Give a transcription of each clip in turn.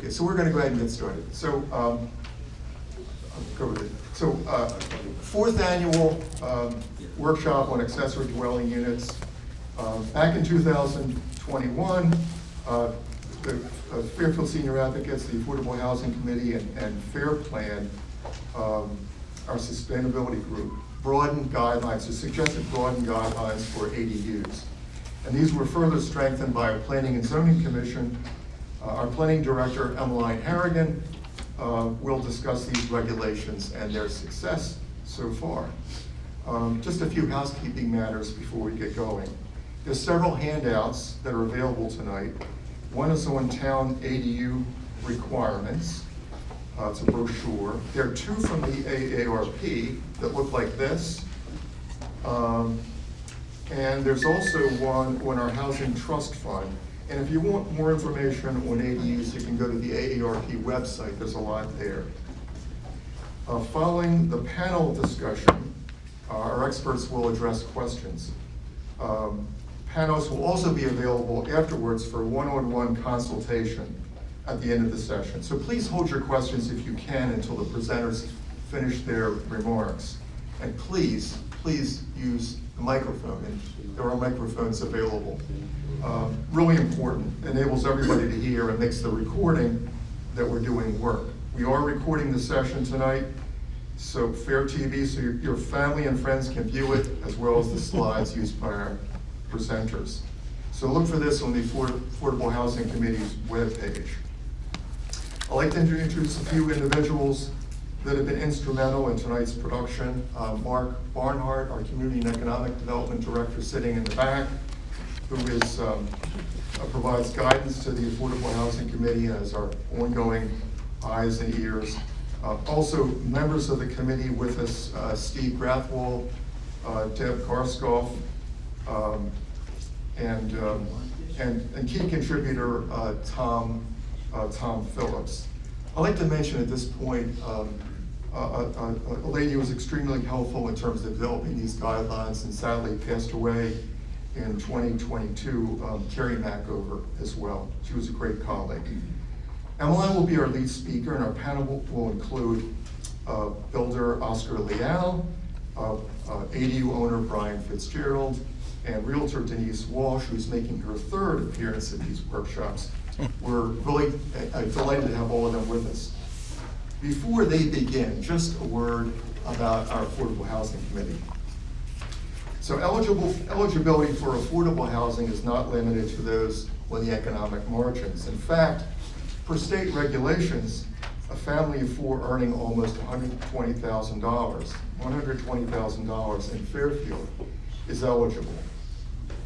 Okay, so we're going to go ahead and get started. So, I'll go with it. So, fourth annual workshop on accessory dwelling units. Back in 2021, the Fairfield Senior Advocates, the Affordable Housing Committee, and Fair Plan, our sustainability group, broadened guidelines, or suggested broadened guidelines for ADUs. And these were further strengthened by our Planning and Zoning Commission. Our planning director, Emmeline Harrigan, will discuss these regulations and their success so far. Just a few housekeeping matters before we get going. There's several handouts that are available tonight. One is on town ADU requirements. It's a brochure. There are two from the AARP that look like this. And there's also one on our Housing Trust Fund. And if you want more information on ADUs, you can go to the AARP website. There's a lot there. Following the panel discussion, our experts will address questions. Panelists will also be available afterwards for one-on-one consultation at the end of the session. So please hold your questions if you can until the presenters finish their remarks. And please use the microphone, and there are microphones available. Really important, enables everybody to hear and makes the recording that we're doing work. We are recording the session tonight, so FairTV, so your family and friends can view it, as well as the slides used by our presenters. So look for this on the Affordable Housing Committee's webpage. I'd like to introduce a few individuals that have been instrumental in tonight's production. Mark Barnhart, our Community and Economic Development Director, sitting in the back, who is provides guidance to the Affordable Housing Committee as our ongoing eyes and ears. Also, members of the committee with us, Steve Grathwohl, Deb Karskoff, and key contributor Tom Phillips. I'd like to mention at this point a lady who was extremely helpful in terms of developing these guidelines and sadly passed away in 2022, Carrie Mackover as well. She was a great colleague. Emmeline will be our lead speaker, and our panel will include builder Oscar Leal, ADU owner Brian Fitzgerald, and realtor Denise Walsh, who's making her third appearance at these workshops. We're really delighted to have all of them with us. Before they begin, just a word about our Affordable Housing Committee. So eligibility for affordable housing is not limited to those on the economic margins. In fact, per state regulations, a family of four earning almost $120,000 in Fairfield is eligible.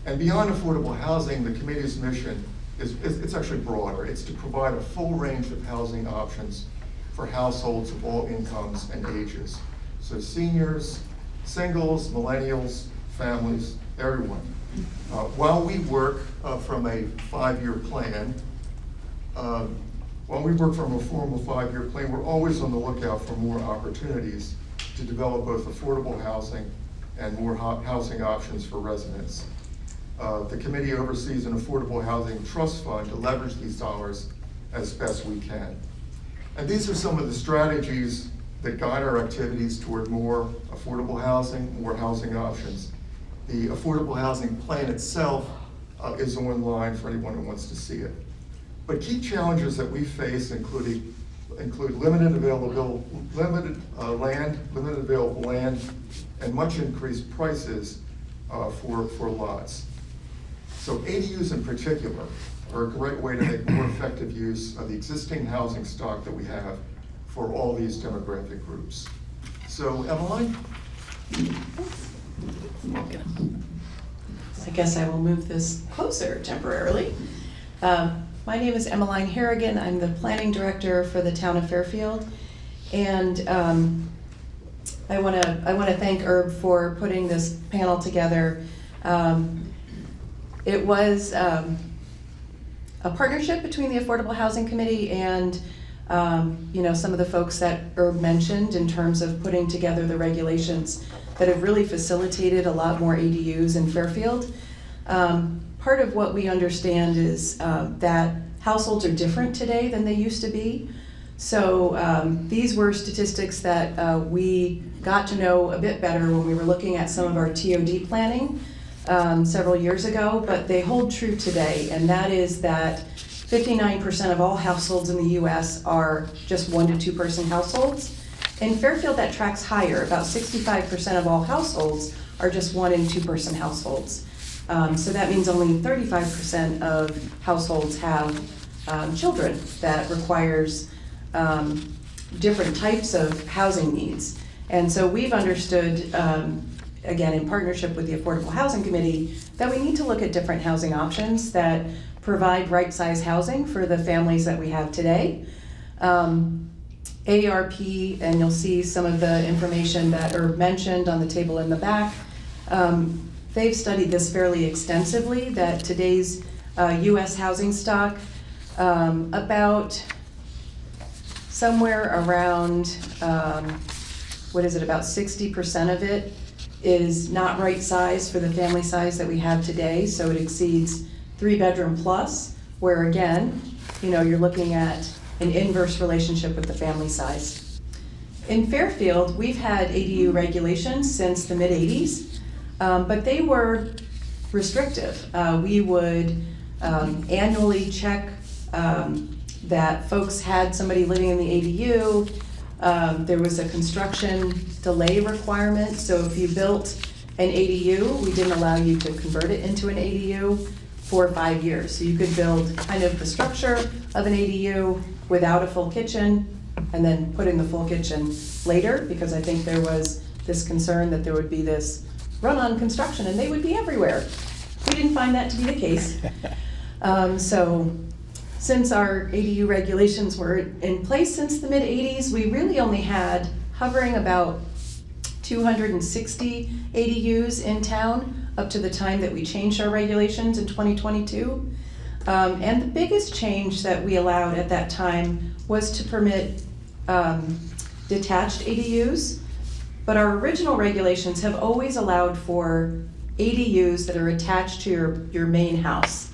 And beyond affordable housing, the committee's mission it's actually broader. It's to provide a full range of housing options for households of all incomes and ages. So seniors, singles, millennials, families, everyone. While we work from a five-year plan, formal five-year plan, we're always on the lookout for more opportunities to develop both affordable housing and more housing options for residents. The committee oversees an affordable housing trust fund to leverage these dollars as best we can. And these are some of the strategies that guide our activities toward more affordable housing, more housing options. The affordable housing plan itself is online for anyone who wants to see it. But key challenges that we face include limited available land, and much increased prices for lots. So ADUs in particular are a great way to make more effective use of the existing housing stock that we have for all these demographic groups. So, Emmeline? I guess I will move this closer temporarily. My name is Emmeline Harrigan. I'm the planning director for the town of Fairfield. And I want to thank Herb for putting this panel together. It was a partnership between the Affordable Housing Committee and some of the folks that Herb mentioned in terms of putting together the regulations that have really facilitated a lot more ADUs in Fairfield. Part of what we understand is that households are different today than they used to be. So these were statistics that we got to know a bit better when we were looking at some of our TOD planning several years ago, but they hold true today, and that is that 59% of all households in the US are just 1 to 2 person households. In Fairfield, that tracks higher. About 65% of all households are just 1 and 2 person households. So that means only 35% of households have children that requires different types of housing needs. And so we've understood, again, in partnership with the Affordable Housing Committee, that we need to look at different housing options that provide right-size housing for the families that we have today. AARP, and you'll see some of the information that are mentioned on the table in the back, they've studied this fairly extensively, that today's US housing stock, about somewhere around, about 60% of it is not right size for the family size that we have today, so it exceeds 3-bedroom plus, where again, you're looking at an inverse relationship with the family size. In Fairfield, we've had ADU regulations since the mid-'80s, but they were restrictive. We would annually check that folks had somebody living in the ADU. There was a construction delay requirement, so if you built an ADU, we didn't allow you to convert it into an ADU for 5 years. So you could build kind of the structure of an ADU without a full kitchen, and then put in the full kitchen later, because I think there was this concern that there would be this run-on construction and they would be everywhere. We didn't find that to be the case. So since our ADU regulations were in place since the mid-'80s, we really only had hovering about 260 ADUs in town up to the time that we changed our regulations in 2022. And the biggest change that we allowed at that time was to permit detached ADUs, but our original regulations have always allowed for ADUs that are attached to your main house.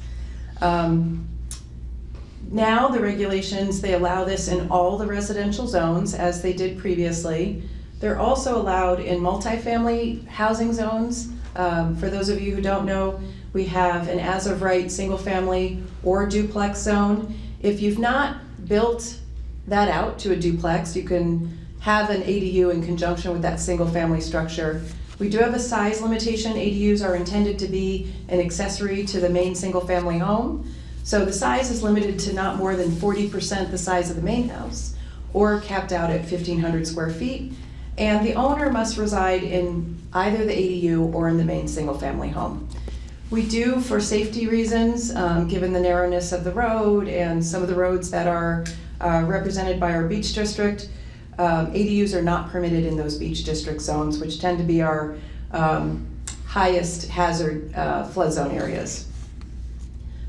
Now the regulations, they allow this in all the residential zones as they did previously. They're also allowed in multifamily housing zones. For those of you who don't know, we have an as of right single family or duplex zone. If you've not built that out to a duplex, you can have an ADU in conjunction with that single family structure. We do have a size limitation. ADUs are intended to be an accessory to the main single family home. So the size is limited to not more than 40% the size of the main house, or capped out at 1,500 square feet. And the owner must reside in either the ADU or in the main single family home. We do, for safety reasons, given the narrowness of the road and some of the roads that are represented by our beach district, ADUs are not permitted in those beach district zones, which tend to be our highest hazard flood zone areas.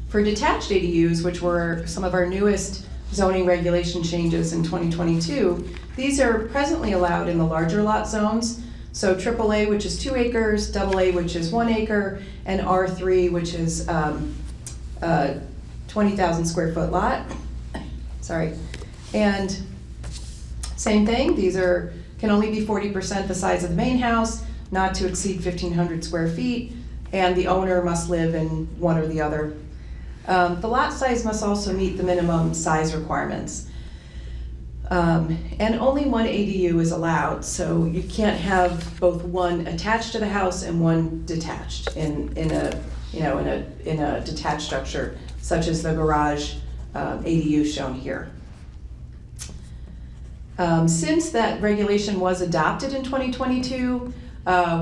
For detached ADUs, which were some of our newest zoning regulation changes in 2022, these are presently allowed in the larger lot zones. So AAA, which is 2 acres, AA, which is 1 acre, and R3, which is 20,000 square foot lot. Sorry. And same thing, these can only be 40% the size of the main house, not to exceed 1,500 square feet, and the owner must live in one or the other. The lot size must also meet the minimum size requirements. And only 1 ADU is allowed, so you can't have both one attached to the house and one detached in a detached structure, such as the garage ADU shown here. Since that regulation was adopted in 2022,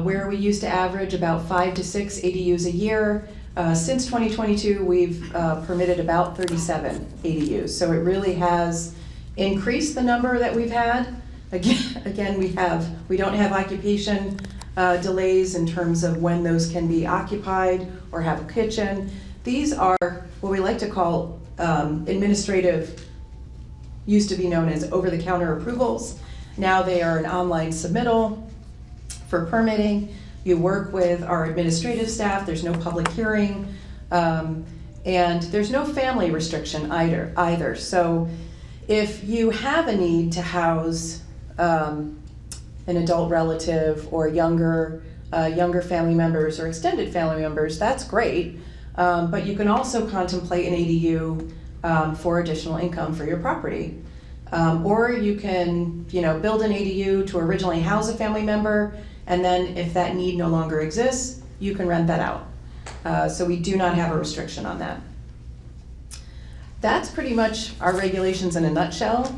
where we used to average about 5 to 6 ADUs a year, since 2022 we've permitted about 37 ADUs. So it really has increased the number that we've had. Again, we don't have occupation delays in terms of when those can be occupied or have a kitchen. These are what we like to call administrative, used to be known as over-the-counter approvals. Now they are an online submittal for permitting. You work with our administrative staff, there's no public hearing, And there's no family restriction either. So if you have a need to house an adult relative or younger family members or extended family members, that's great. But you can also contemplate an ADU for additional income for your property. Or you can, build an ADU to originally house a family member, and then if that need no longer exists, you can rent that out. So we do not have a restriction on that. That's pretty much our regulations in a nutshell.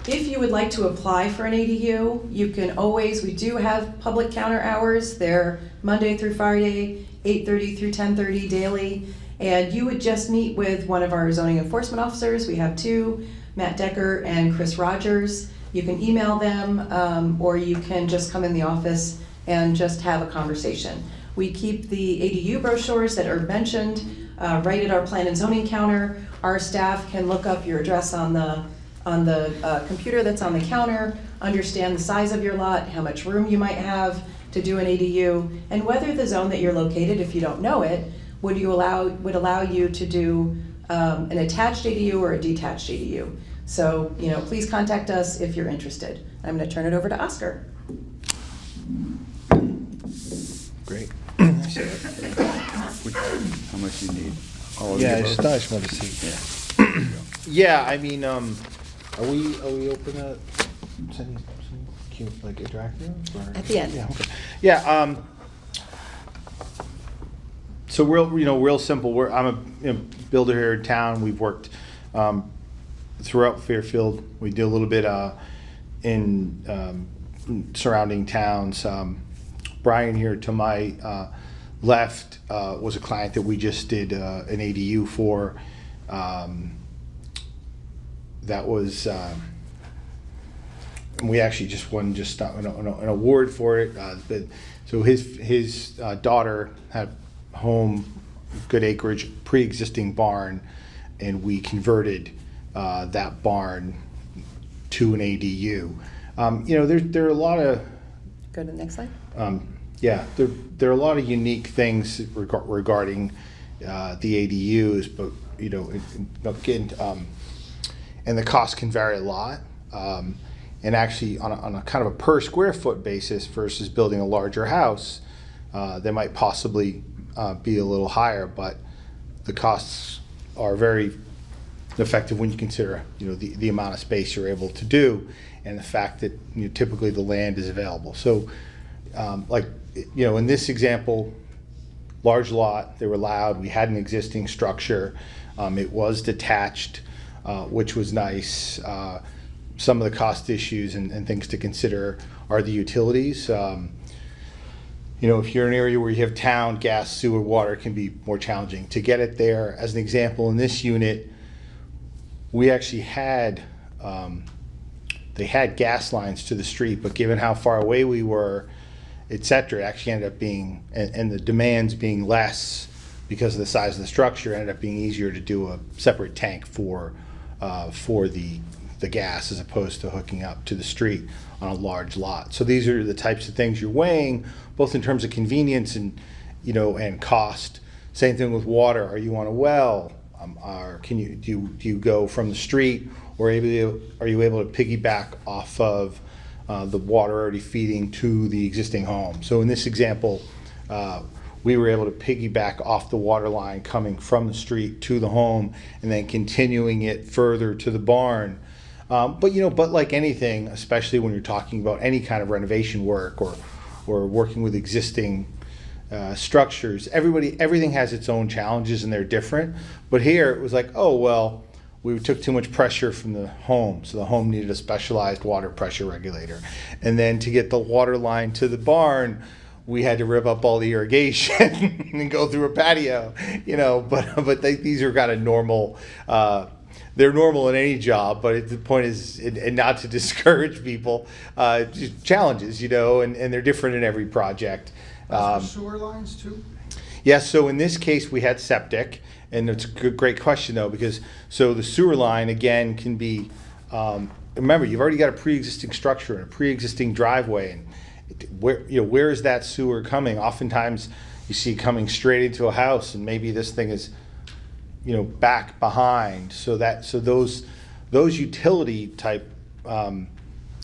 If you would like to apply for an ADU, you can always, we do have public counter hours. They're Monday through Friday, 8:30 through 10:30 daily. And you would just meet with one of our zoning enforcement officers. We have two, Matt Decker and Chris Rogers. You can email them, or you can just come in the office and just have a conversation. We keep the ADU brochures that are mentioned right at our plan and zoning counter. Our staff can look up your address on the computer that's on the counter, understand the size of your lot, how much room you might have to do an ADU, and whether the zone that you're located, if you don't know it, would allow you to do an attached ADU or a detached ADU. So, please contact us if you're interested. I'm going to turn it over to Oscar. Great. How much you need? All of Yeah, the I above? just wanted to see. Yeah, I mean, are we open to some cute, like, interactive? Or? At the end. Yeah, okay. Yeah, so real simple. I'm a builder here in town. We've worked throughout Fairfield. We do a little bit in surrounding towns. Brian here to my left was a client that we just did an ADU for. That was, we actually just won an award for it. So his daughter had home, good acreage, pre-existing barn, and we converted that barn to an ADU. There are a lot of Go to the next slide. there are a lot of unique things regarding the ADUs, but again, and the cost can vary a lot. And actually, on a kind of a per square foot basis versus building a larger house, they might possibly be a little higher, but the costs are very effective when you consider the amount of space you're able to do and the fact that typically the land is available. So in this example, large lot, they were loud, we had an existing structure, it was detached, which was nice. Some of the cost issues and things to consider are the utilities. If you're in an area where you have town, gas, sewer, water can be more challenging. To get it there, as an example, in this unit, we actually had, they had gas lines to the street, but given how far away we were, et cetera, it actually ended up being, and the demands being less because of the size of the structure, ended up being easier to do a separate tank for the gas as opposed to hooking up to the street on a large lot. So these are the types of things you're weighing, both in terms of convenience and and cost. Same thing with water. Are you on a well? Or do you go from the street, or are you able to piggyback off of the water already feeding to the existing home? So in this example, we were able to piggyback off the water line coming from the street to the home and then continuing it further to the barn. But like anything, especially when you're talking about any kind of renovation work or working with existing structures, everything has its own challenges and they're different. But here it was like, oh, well, we took too much pressure from the home, so the home needed a specialized water pressure regulator. And then to get the water line to the barn, we had to rip up all the irrigation and go through a patio, but these are kind of normal. They're normal in any job, but the point is, and not to discourage people, just challenges, and they're different in every project. Sewer lines too? Yes, so in this case, we had septic, and it's a great question though, because so the sewer line again can be, remember, you've already got a pre-existing structure and a pre-existing driveway, and where is that sewer coming? Oftentimes, you see coming straight into a house, and maybe this thing is, back behind. So those utility type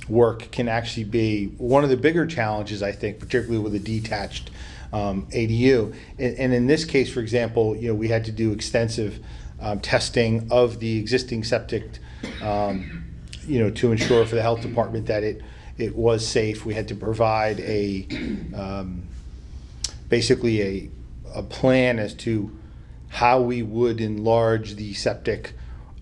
work can actually be one of the bigger challenges, I think, particularly with a detached ADU. And in this case, for example, we had to do extensive testing of the existing septic, to ensure for the health department that it was safe. We had to provide basically a plan as to how we would enlarge the septic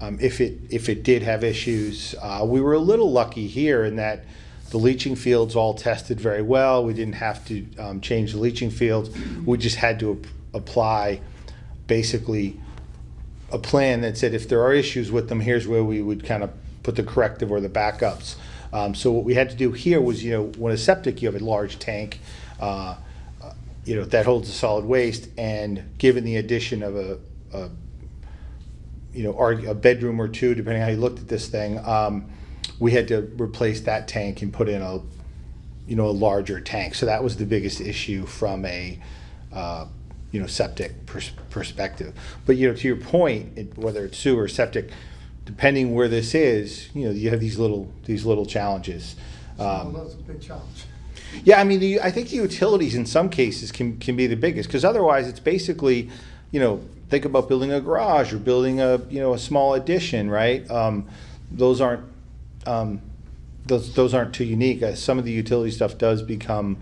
if it did have issues. We were a little lucky here in that the leaching fields all tested very well. We didn't have to change the leaching fields. We just had to apply basically a plan that said if there are issues with them, here's where we would kind of put the corrective or the backups. So what we had to do here was, when a septic, you have a large tank, that holds the solid waste, and given the addition of a bedroom or two, depending on how you looked at this thing, we had to replace that tank and put in a larger tank. So that was the biggest issue from a septic perspective. But to your point, whether it's sewer or septic, depending where this is, you have these little challenges. Well, that's a big challenge. Yeah, I mean, I think the utilities in some cases can be the biggest, because otherwise it's basically, think about building a garage or building a small addition, right? Those aren't too unique. Some of the utility stuff does become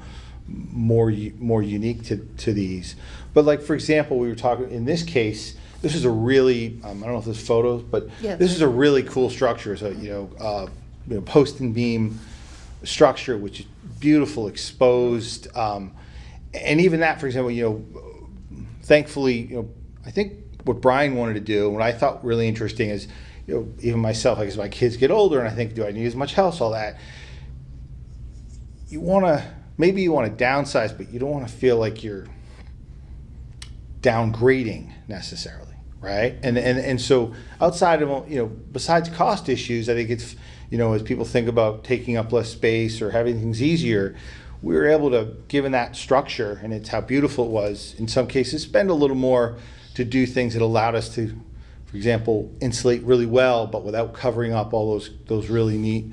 more unique to these. But like, for example, we were talking in this case. This is a really I don't know if there's photos, but Yeah. this is a really cool structure. So post and beam structure, which is beautiful, exposed, and even that, for example, thankfully, I think what Brian wanted to do, and what I thought really interesting is, even myself, as my kids get older, and I think, do I need as much house? All that. Maybe you want to downsize, but you don't want to feel like you're downgrading necessarily, right? And so outside of, besides cost issues, I think it's, as people think about taking up less space or having things easier, we were able to, given that structure, and it's how beautiful it was, in some cases, spend a little more to do things that allowed us to, for example, insulate really well, but without covering up all those really neat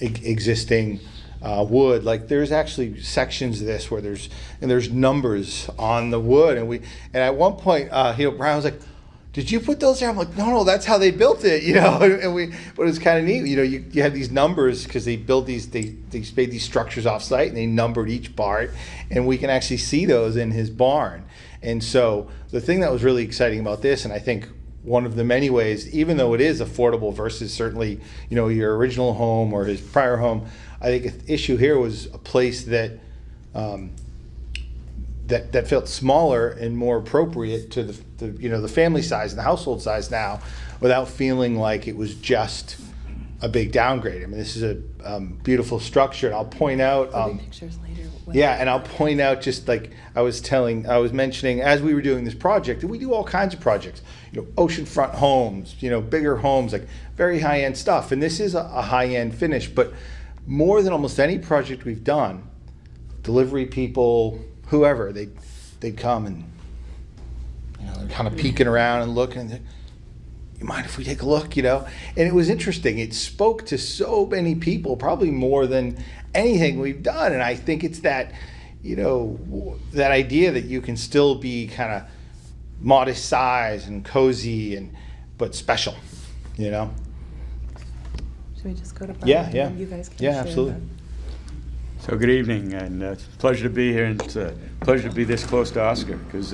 existing wood. Like, there's actually sections of this where there's numbers on the wood, and at one point, Brian was like, "Did you put those there?" I'm like, "No, that's how they built it," but it's kind of neat. You have these numbers because they build these, they made these structures off site, and they numbered each part, and we can actually see those in his barn. And so the thing that was really exciting about this, and I think one of the many ways, even though it is affordable versus certainly, your original home or his prior home, I think the issue here was a place that that felt smaller and more appropriate to the family size and the household size now, without feeling like it was just a big downgrade. I mean, this is a beautiful structure, and I'll point out. Pictures later. Yeah, and I'll point out, just like I was mentioning as we were doing this project, and we do all kinds of projects, oceanfront homes, bigger homes, like very high-end stuff. And this is a high-end finish, but more than almost any project we've done, delivery people, whoever, they'd come and, they're kind of peeking around and looking, and you mind if we take a look, And it was interesting. It spoke to so many people, probably more than anything we've done. And I think it's that, that idea that you can still be kind of modest size and cozy but special, Should we just go to Brian? Yeah, and yeah. then You guys can Yeah, share absolutely. that? So good evening, and it's a pleasure to be here, and it's a pleasure to be this close to Oscar, because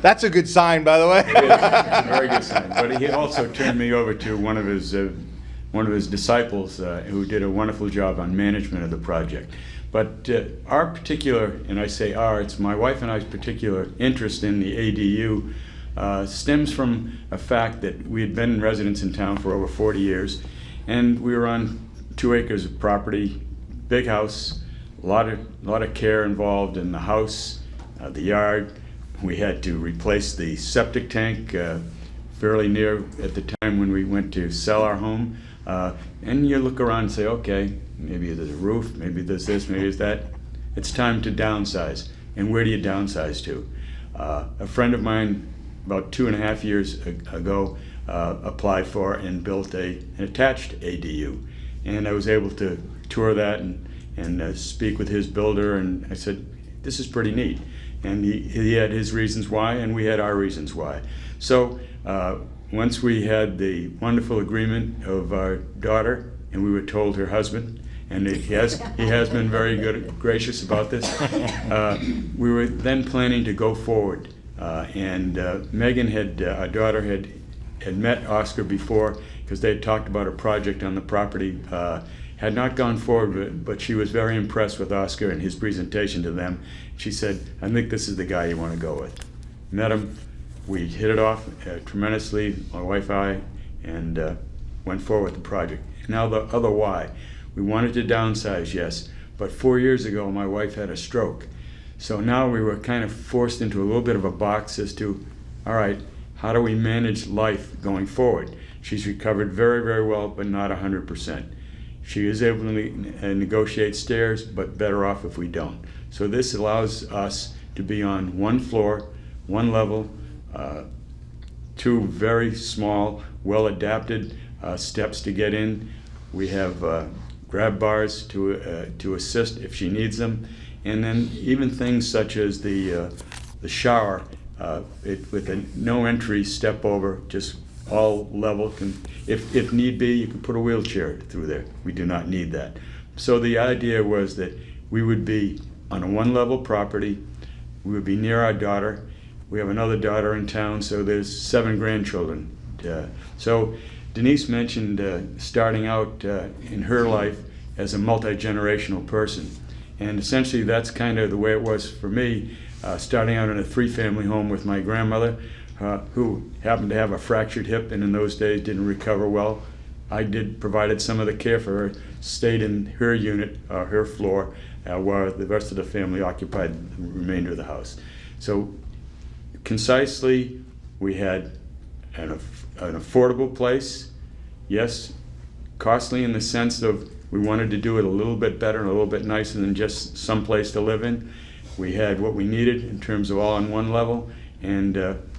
That's a good sign, by the way. it's a very good sign. But he also turned me over to one of his disciples who did a wonderful job on management of the project. But our particular, and I say our, it's my wife and I's particular interest in the ADU stems from a fact that we had been residents in town for over 40 years, and we were on 2 acres of property, big house, a lot of care involved in the house, the yard. We had to replace the septic tank fairly near at the time when we went to sell our home. And you look around and say, okay, maybe there's a roof, maybe there's this, maybe there's that. it's time to downsize. And where do you downsize to? A friend of mine about 2.5 years ago applied for and built an attached ADU. And I was able to tour that and speak with his builder, and I said, this is pretty neat. And he had his reasons why, and we had our reasons why. So once we had the wonderful agreement of our daughter, and we were told her husband, and he has been very gracious about this, we were then planning to go forward. And Megan our daughter had met Oscar before, because they had talked about a project on the property. Had not gone forward, but she was very impressed with Oscar and his presentation to them. She said, I think this is the guy you want to go with. Met him, we hit it off tremendously, my wife and I, and went forward with the project. Now the other why. We wanted to downsize, yes, but 4 years ago my wife had a stroke. So now we were kind of forced into a little bit of a box as to, all right, how do we manage life going forward? She's recovered very, very well, but not 100%. She is able to negotiate stairs, but better off if we don't. So this allows us to be on one floor, one level, 2 very small, well-adapted steps to get in. We have grab bars to assist if she needs them, and then even things such as the shower with a no entry step over, just all level. If need be, you can put a wheelchair through there. We do not need that. So the idea was that we would be on a one-level property. We would be near our daughter. We have another daughter in town, so there's 7 grandchildren. So Denise mentioned starting out in her life as a multi-generational person. And essentially that's kind of the way it was for me, starting out in a 3-family home with my grandmother, who happened to have a fractured hip and in those days didn't recover well. I provided some of the care for her, stayed in her unit, her floor, while the rest of the family occupied the remainder of the house. So concisely, we had an affordable place, yes, costly in the sense of we wanted to do it a little bit better and a little bit nicer than just some place to live in. We had what we needed in terms of all on one level, and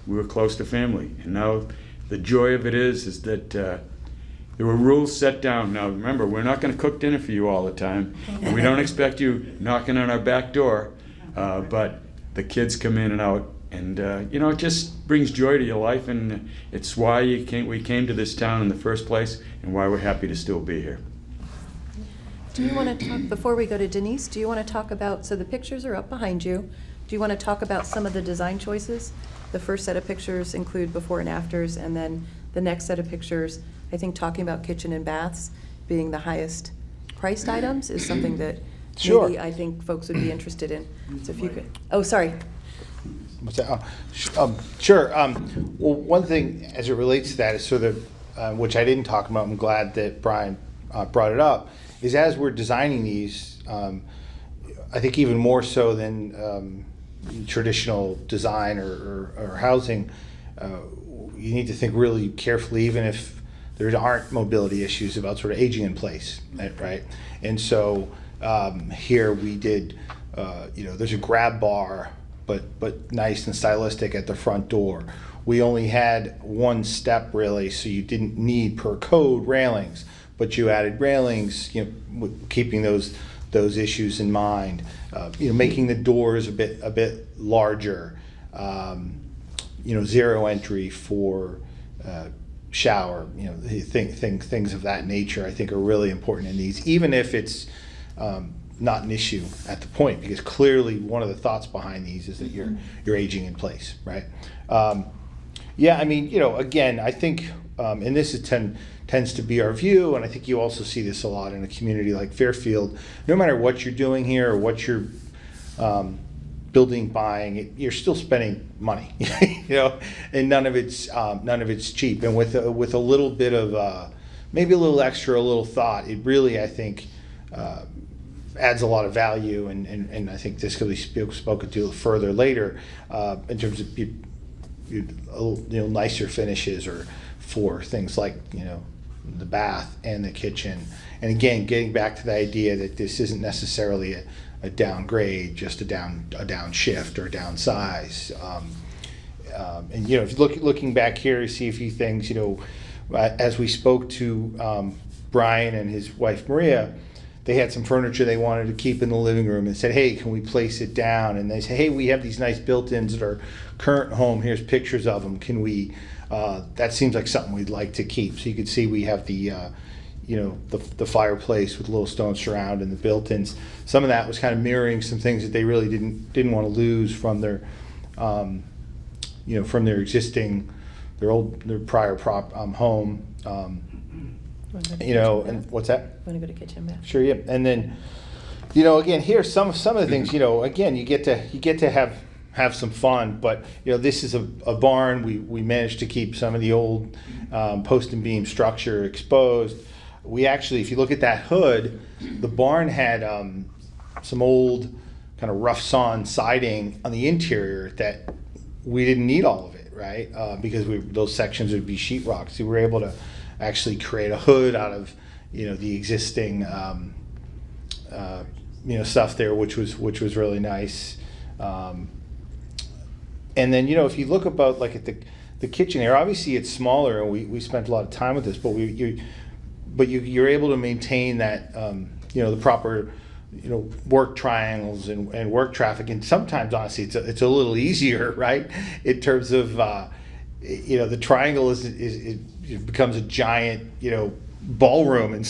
we were close to family. And now the joy of it is that there were rules set down. Now remember, we're not going to cook dinner for you all the time, and we don't expect you knocking on our back door, but the kids come in and out, and it just brings joy to your life, and it's why we came to this town in the first place, and why we're happy to still be here. Do you want to talk, before we go to Denise, do you want to talk about, so the pictures are up behind you. Do you want to talk about some of the design choices? The first set of pictures include before and afters, and then the next set of pictures, I think talking about kitchen and baths being the highest priced items is something that Sure. maybe I think folks would be interested in. So if you could, oh, sorry. What's that? Sure. Well, one thing as it relates to that is sort of, which I didn't talk about, I'm glad that Brian brought it up, is as we're designing these, I think even more so than traditional design or housing, you need to think really carefully, even if there aren't mobility issues, about sort of aging in place, right? And so here we did, there's a grab bar, but nice and stylistic at the front door. We only had one step really, so you didn't need per code railings, but you added railings, keeping those issues in mind. Making the doors a bit larger. Zero entry for shower. Things of that nature I think are really important in these, even if it's not an issue at the point, because clearly one of the thoughts behind these is that you're aging in place, right? Again, I think, and this tends to be our view, and I think you also see this a lot in a community like Fairfield. No matter what you're doing here or what you're building, buying, you're still spending money, and none of it's cheap. And with a little bit of maybe a little extra, a little thought, it really, I think, adds a lot of value. And I think this could be spoken to further later in terms of nicer finishes or for things like the bath and the kitchen. And again, getting back to the idea that this isn't necessarily a downgrade, just a downshift or downsize. And you know, if you looking back here, you see a few things. You know, as we spoke to Brian and his wife Maria, they had some furniture they wanted to keep in the living room and said, hey, can we place it down? And they said, hey, we have these nice built-ins at our current home. Here's pictures of them. Can we, that seems like something we'd like to keep. So you can see we have the, you know, the fireplace with a little stone surround and the built-ins. Some of that was kind of mirroring some things that they really didn't want to lose from their, you know, from their existing, their prior home. You know, and what's that? Want to go to kitchen bath? Sure, yeah. And then, you know, again, here's some of the things. You know, again, you get to have some fun. But you know, this is a barn. We managed to keep some of the old post and beam structure exposed. We actually, if you look at that hood, the barn had some old kind of rough sawn siding on the interior that we didn't need all of it, right? Because those sections would be sheetrock. So we were able to actually create a hood out of, you know, the existing you know, stuff there, which was really nice. And then, you know, if you look about like at the kitchen here, obviously it's smaller, and we spent a lot of time with this, but you're able to maintain that, you know, the proper, you know, work triangles and work traffic. And sometimes, honestly, it's a little easier, right, in terms of you know, the triangle it becomes a giant, you know, ballroom in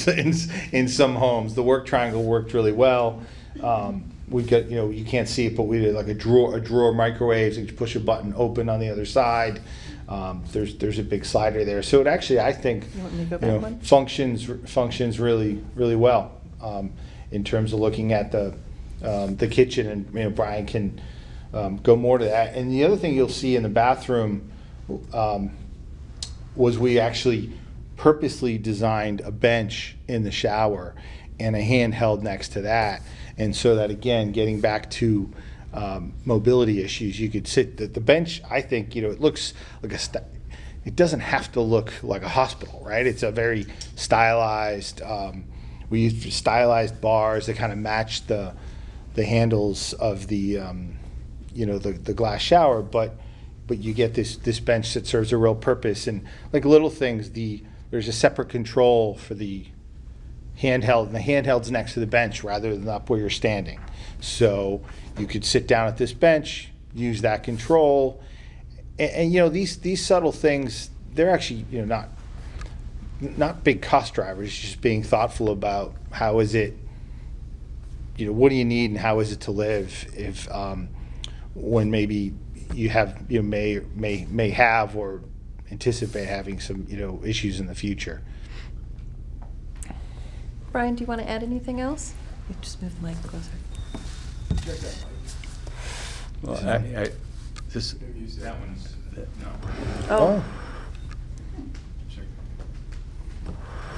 some homes. The work triangle worked really well. We've got, you know, you can't see it, but we did like a drawer microwaves. You can push a button, open on the other side. There's a big slider there, so it actually, I think, You want me to go you back know, one? functions really well in terms of looking at the kitchen. And you know, Brian can go more to that. And the other thing you'll see in the bathroom was we actually purposely designed a bench in the shower and a handheld next to that. And so that, again, getting back to mobility issues, you could sit, the bench, I think, you know, it looks like it doesn't have to look like a hospital, right? It's a very stylized, we used stylized bars that kind of match the handles of the, you know, the glass shower, but you get this bench that serves a real purpose. And like little things, there's a separate control for the handheld, and the handheld's next to the bench rather than up where you're standing. So you could sit down at this bench, use that control, and you know, these subtle things, they're actually, you know, not big cost drivers. Just being thoughtful about how is it, you know, what do you need and how is it to live if when maybe you have, you know, may have or anticipate having some, you know, issues in the future. Brian, do you want to add anything else? You just move the mic closer. Well, I this that one's no. Oh,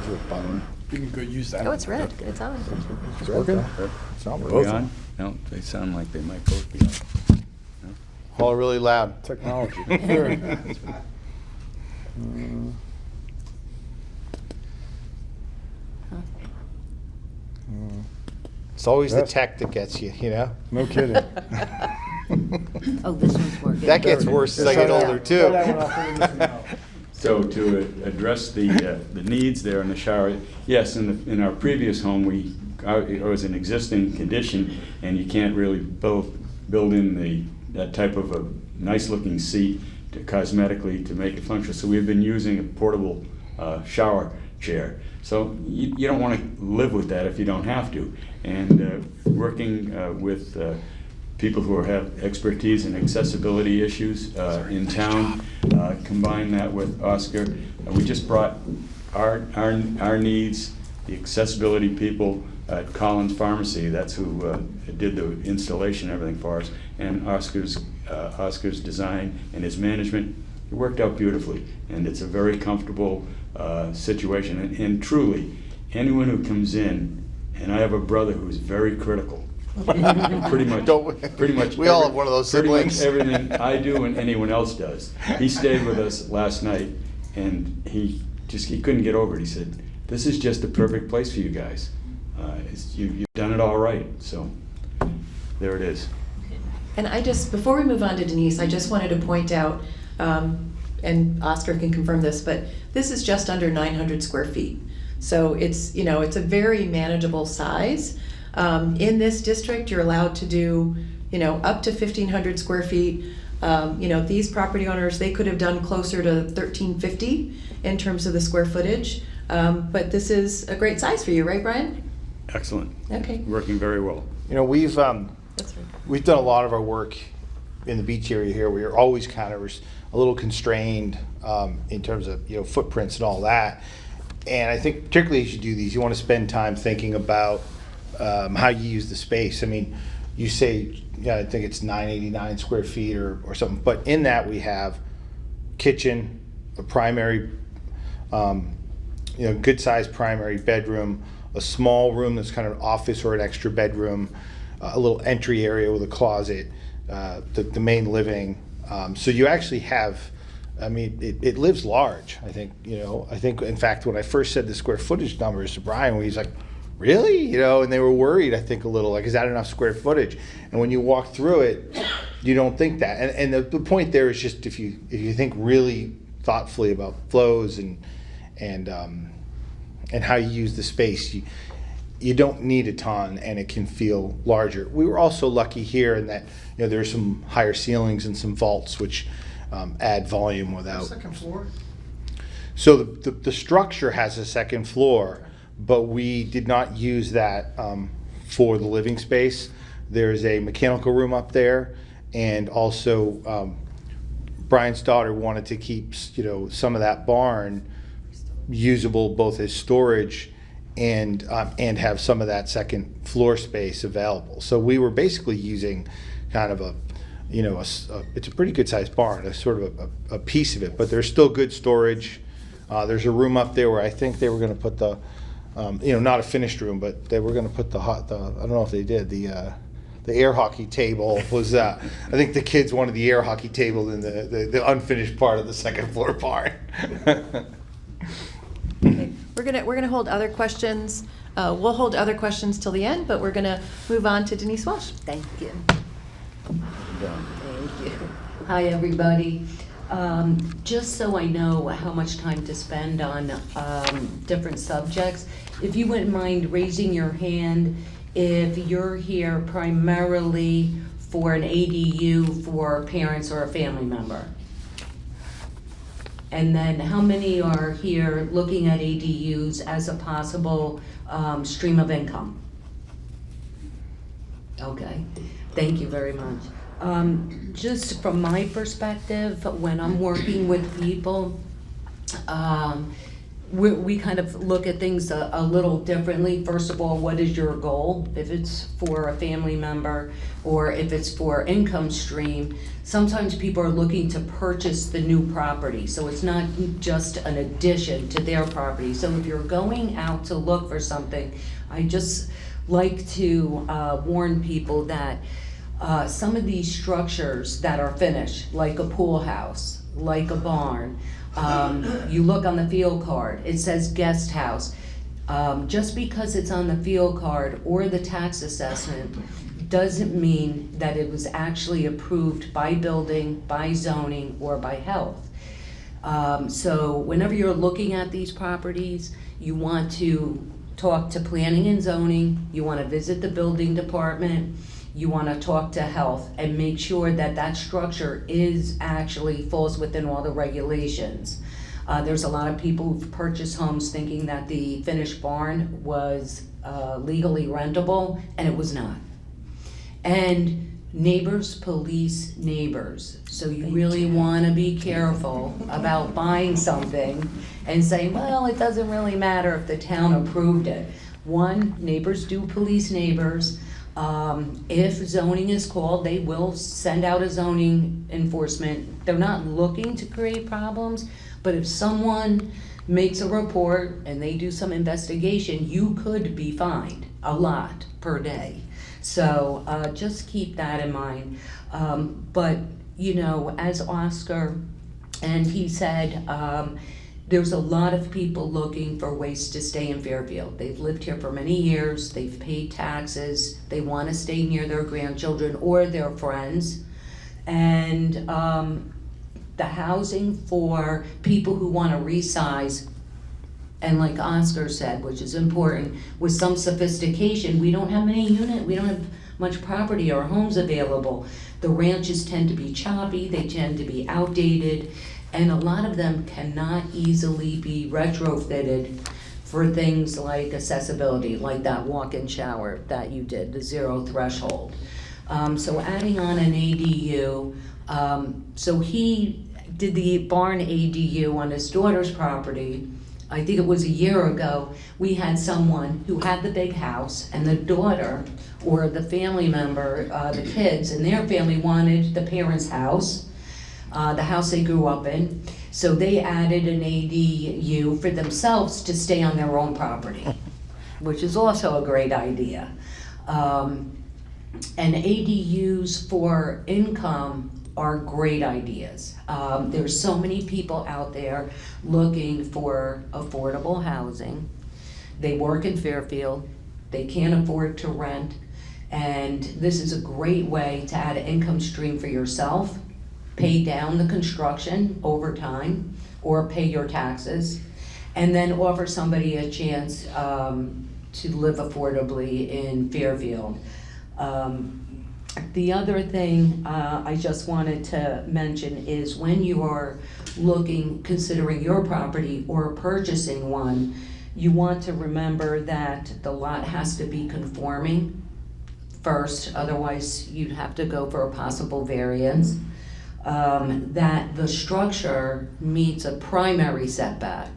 Is there a button? You can go use that. oh, it's red. It's on. It's working? It's not Are we working. on? No, they sound like they might both be on. All really loud. Technology. It's always the Yes. tech that gets you, you know? No kidding. Oh, this one's working. That gets worse as I get older, too. So to address the needs there in the shower, yes, in our previous home, it was an existing condition, and you can't really build in that type of a nice-looking seat to cosmetically to make it function. So we've been using a portable shower chair. So you don't want to live with that if you don't have to. And working with people who have expertise in accessibility issues in town, combine that with Oscar. We just brought our needs, the accessibility people at Collins Pharmacy. That's who did the installation and everything for us. And Oscar's design and his management, it worked out beautifully. And it's a very comfortable situation. And truly, anyone who comes in, and I have a brother who's very critical. Pretty much. We all have one of those siblings. Pretty much everything I do and anyone else does. He stayed with us last night, and he couldn't get over it. He said, "This is just the perfect place for you guys. You've done it all right." So there it is. And before we move on to Denise, I just wanted to point out, and Oscar can confirm this, but this is just under 900 square feet. So it's, it's a very manageable size. In this district, you're allowed to do, up to 1,500 square feet. These property owners, they could have done closer to 1,350 in terms of the square footage. But this is a great size for you, right, Brian? Excellent. Okay. Working very well. We've That's right. we've done a lot of our work in the beach area here. We are always kind of a little constrained in terms of footprints and all that. And I think particularly as you do these, you want to spend time thinking about how you use the space. I mean, you say, I think it's 989 square feet or something, but in that we have kitchen, a primary, good sized primary bedroom, a small room that's kind of an office or an extra bedroom, a little entry area with a closet, the main living. So you actually have, it lives large, I think, I think in fact when I first said the square footage numbers to Brian, he's like, really? And they were worried, I think, a little, like, is that enough square footage? And when you walk through it, you don't think that. And the point there is just if you think really thoughtfully about flows and how you use the space, you don't need a ton, and it can feel larger. We were also lucky here in that there's some higher ceilings and some vaults which add volume without. Second floor? So the structure has a second floor, but we did not use that for the living space. There's a mechanical room up there, and also Brian's daughter wanted to keep some of that barn usable both as storage and have some of that second floor space available. So we were basically using kind of it's a pretty good sized barn, a sort of a piece of it, but there's still good storage. There's a room up there where I think they were going to put the, not a finished room, but they were going to put the I don't know if they did, the air hockey table was, I think the kids wanted the air hockey table in the unfinished part of the second floor barn. Okay. We're gonna hold other questions. We'll hold other questions till the end, but we're gonna move on to Denise Walsh. Thank you. Thank you. Hi, everybody. Just so I know how much time to spend on different subjects, if you wouldn't mind raising your hand if you're here primarily for an ADU for parents or a family member. And then how many are here looking at ADUs as a possible stream of income? Okay, thank you very much. Just from my perspective, when I'm working with people, we kind of look at things a little differently. First of all, what is your goal? If it's for a family member or if it's for income stream, sometimes people are looking to purchase the new property. So it's not just an addition to their property. So if you're going out to look for something, I just like to warn people that some of these structures that are finished, like a pool house, like a barn, you look on the field card, it says guest house. Just because it's on the field card or the tax assessment doesn't mean that it was actually approved by building, by zoning, or by health. So whenever you're looking at these properties, you want to talk to planning and zoning, you want to visit the building department, you want to talk to health and make sure that that structure is actually falls within all the regulations. There's a lot of people who've purchased homes thinking that the finished barn was legally rentable, and it was not. And neighbors police neighbors. So you really want to be careful about buying something and saying, well, it doesn't really matter if the town approved it. One, neighbors do police neighbors. If zoning is called, they will send out a zoning enforcement. They're not looking to create problems, but if someone makes a report and they do some investigation, you could be fined a lot per day. So just keep that in mind. But, as Oscar, and he said, there's a lot of people looking for ways to stay in Fairfield. They've lived here for many years, they've paid taxes, they want to stay near their grandchildren or their friends. And the housing for people who want to resize, and like Oscar said, which is important, with some sophistication, we don't have we don't have much property or homes available. The ranches tend to be choppy, they tend to be outdated, and a lot of them cannot easily be retrofitted for things like accessibility, like that walk-in shower that you did, the 0 threshold. So adding on an ADU, so he did the barn ADU on his daughter's property. I think it was a year ago. We had someone who had the big house, and the daughter or the family member, the kids and their family wanted the parents' house, the house they grew up in. So they added an ADU for themselves to stay on their own property, which is also a great idea. And ADUs for income are great ideas. There's so many people out there looking for affordable housing. They work in Fairfield, they can't afford to rent, and this is a great way to add an income stream for yourself, pay down the construction over time, or pay your taxes, and then offer somebody a chance to live affordably in Fairfield. The other thing I just wanted to mention is when you are considering your property or purchasing one, you want to remember that the lot has to be conforming first, otherwise you'd have to go for a possible variance. That the structure meets a primary setback,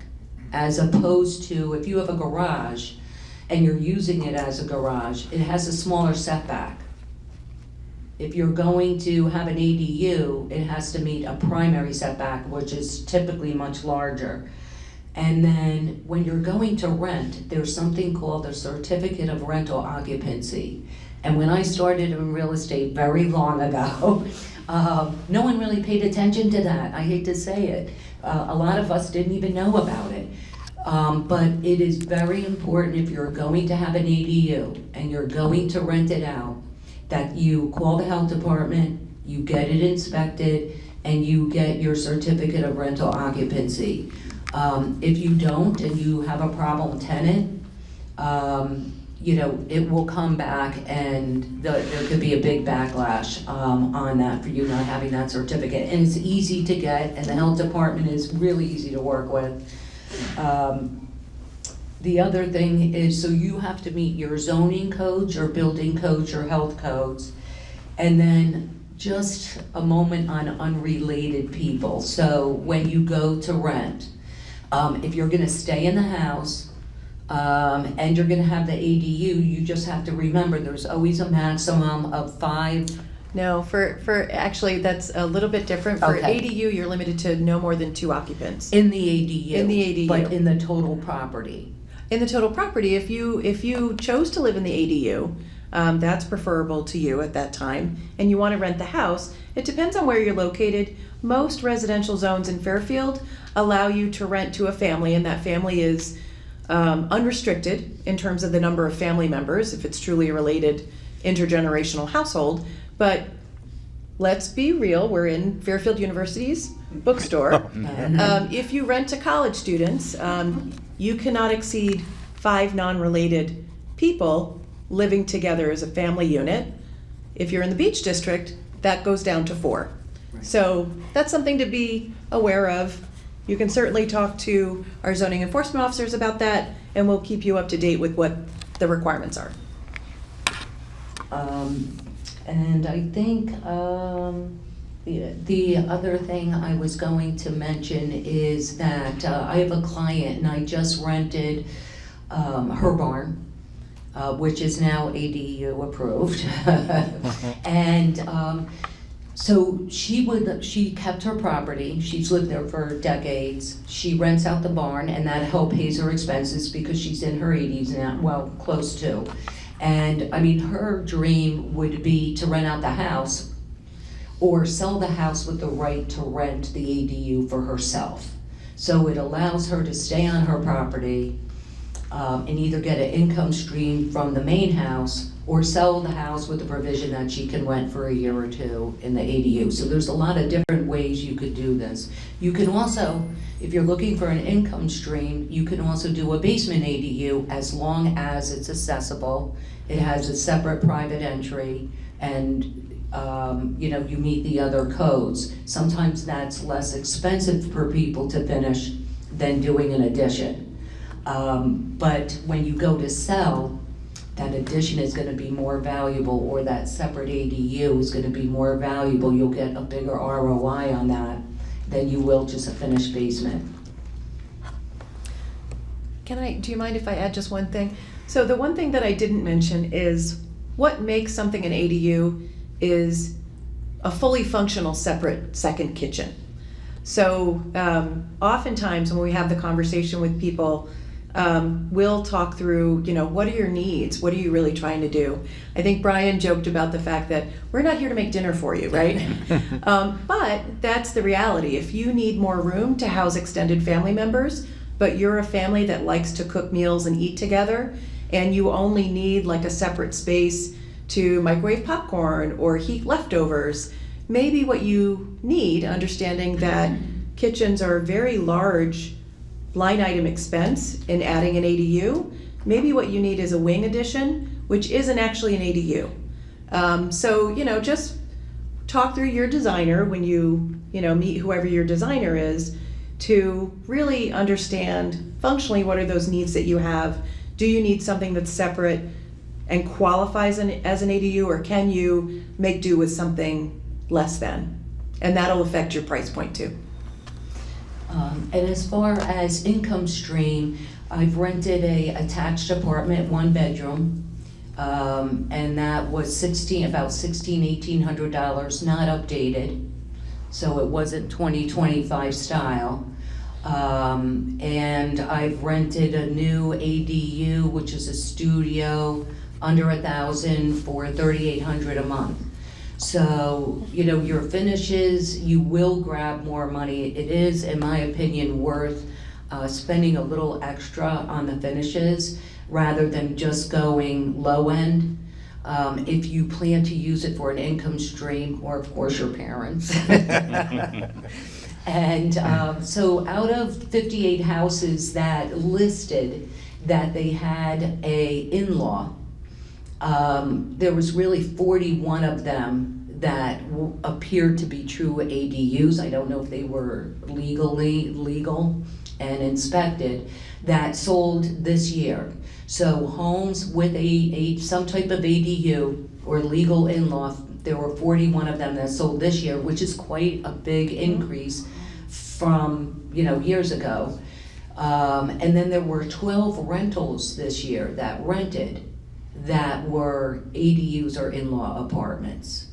as opposed to if you have a garage and you're using it as a garage, it has a smaller setback. If you're going to have an ADU, it has to meet a primary setback, which is typically much larger. And then when you're going to rent, there's something called a certificate of rental occupancy. And when I started in real estate very long ago, no one really paid attention to that. I hate to say it. A lot of us didn't even know about it. But it is very important if you're going to have an ADU and you're going to rent it out, that you call the health department, you get it inspected, and you get your certificate of rental occupancy. If you don't and you have a problem tenant, it will come back and there could be a big backlash on that for you not having that certificate. And it's easy to get, and the health department is really easy to work with. The other thing is, so you have to meet your zoning codes, your building codes, your health codes. And then just a moment on unrelated people. So when you go to rent, if you're gonna stay in the house, and you're gonna have the ADU, you just have to remember there's always a maximum of 5. No, for actually, that's a little bit different. For Okay. ADU, you're limited to no more than 2 occupants. In the ADU. In the ADU. But in the total property. In the total property, if you chose to live in the ADU, that's preferable to you at that time, and you want to rent the house, it depends on where you're located. Most residential zones in Fairfield allow you to rent to a family, and that family is unrestricted in terms of the number of family members, if it's truly a related intergenerational household. But let's be real, we're in Fairfield University's bookstore. If you rent to college students, you cannot exceed 5 non-related people living together as a family unit. If you're in the Beach District, that goes down to 4. So that's something to be aware of. You can certainly talk to our zoning enforcement officers about that, and we'll keep you up to date with what the requirements are. And I think the other thing I was going to mention is that I have a client and I just rented her barn, which is now ADU approved. And so she kept her property, she's lived there for decades, she rents out the barn, and that help pays her expenses because she's in her 80s now, well, close to. And I mean, her dream would be to rent out the house or sell the house with the right to rent the ADU for herself. So it allows her to stay on her property and either get an income stream from the main house or sell the house with the provision that she can rent for a year or two in the ADU. So there's a lot of different ways you could do this. You can also, if you're looking for an income stream, you can also do a basement ADU as long as it's accessible. It has a separate private entry and you meet the other codes. Sometimes that's less expensive for people to finish than doing an addition. But when you go to sell, that addition is gonna be more valuable, or that separate ADU is gonna be more valuable. You'll get a bigger ROI on that than you will just a finished basement. Do you mind if I add just one thing? So the one thing that I didn't mention is what makes something an ADU is a fully functional separate second kitchen. So oftentimes when we have the conversation with people, we'll talk through, what are your needs? What are you really trying to do? I think Brian joked about the fact that we're not here to make dinner for you, right? But that's the reality. If you need more room to house extended family members, but you're a family that likes to cook meals and eat together, and you only need like a separate space to microwave popcorn or heat leftovers, maybe what you need, understanding that kitchens are a very large line item expense in adding an ADU, maybe what you need is a wing addition, which isn't actually an ADU. So, just talk through your designer when you, meet whoever your designer is, to really understand functionally what are those needs that you have. Do you need something that's separate and qualifies as an ADU, or can you make do with something less than? And that'll affect your price point too. And as far as income stream, I've rented a attached apartment, 1 bedroom, and that was about $1,800, not updated, so it wasn't 2025 style. And I've rented a new ADU, which is a studio, under $1,000 for $3,800 a month. So, your finishes, you will grab more money. It is, in my opinion, worth spending a little extra on the finishes rather than just going low end. If you plan to use it for an income stream, or of course your parents. And so out of 58 houses that listed that they had a in-law, there was really 41 of them that appeared to be true ADUs. I don't know if they were legal and inspected, that sold this year. So homes with some type of ADU or legal in-law, there were 41 of them that sold this year, which is quite a big increase from years ago. And then there were 12 rentals this year that rented that were ADUs or in-law apartments.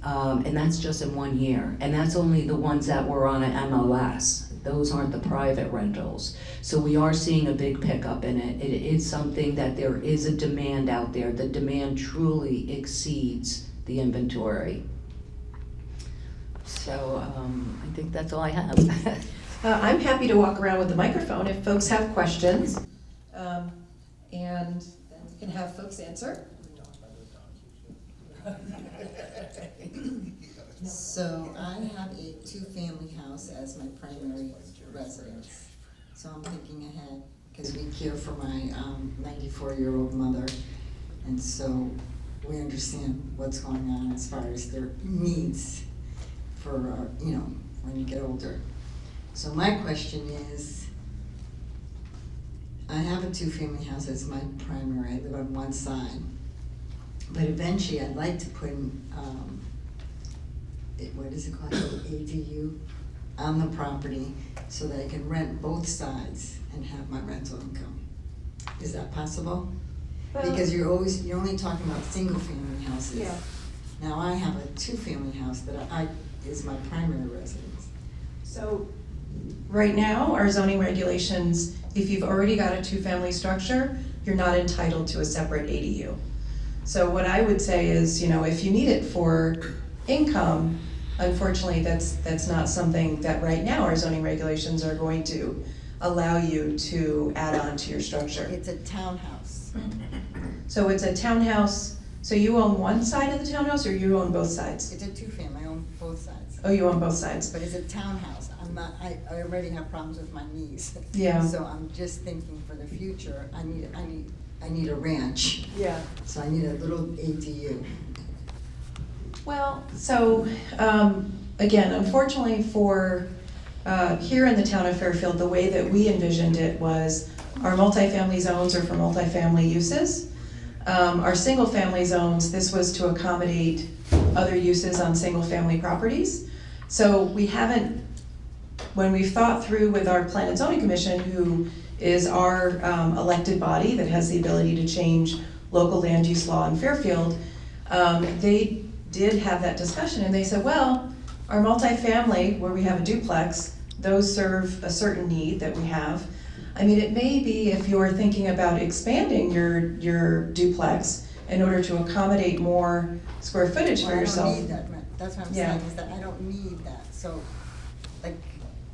And that's just in 1 year. And that's only the ones that were on an MLS. Those aren't the private rentals. So we are seeing a big pickup in it. It is something that there is a demand out there. The demand truly exceeds the inventory. So I think that's all I have. I'm happy to walk around with the microphone if folks have questions. And then we can have folks answer. So I have a 2-family house as my primary residence. So I'm thinking ahead, because we care for my 94-year-old mother. And so we understand what's going on as far as their needs for, when you get older. So my question is, I have a 2-family house as my primary. I live on one side. But eventually I'd like to put in, what is it called, ADU, on the property so that I can rent both sides and have my rental income. Is that possible? Because you're only talking about single-family houses. Yeah. Now I have a 2-family house that is my primary residence. So right now, our zoning regulations, if you've already got a 2-family structure, you're not entitled to a separate ADU. So what I would say is, if you need it for income, unfortunately, that's not something that right now our zoning regulations are going to allow you to add on to your structure. It's a townhouse. So it's a townhouse, so you own one side of the townhouse, or you own both sides? It's a two-family, I own both sides. Oh, you own both sides? But it's a townhouse. I already have problems with my knees. Yeah. So I'm just thinking for the future, I need a ranch. Yeah. So I need a little ADU. Well, so, again, unfortunately for, here in the town of Fairfield, the way that we envisioned it was our multifamily zones are for multifamily uses. Our single-family zones, this was to accommodate other uses on single-family properties. So we haven't, when we've thought through with our Plan and Zoning Commission, who is our elected body that has the ability to change local land use law in Fairfield, they did have that discussion, and they said, well, our multifamily, where we have a duplex, those serve a certain need that we have. I mean, it may be if you're thinking about expanding your duplex in order to accommodate more square footage for Well, yourself. I don't need that, that's what I'm Yeah. saying, is that I don't need that. So, like,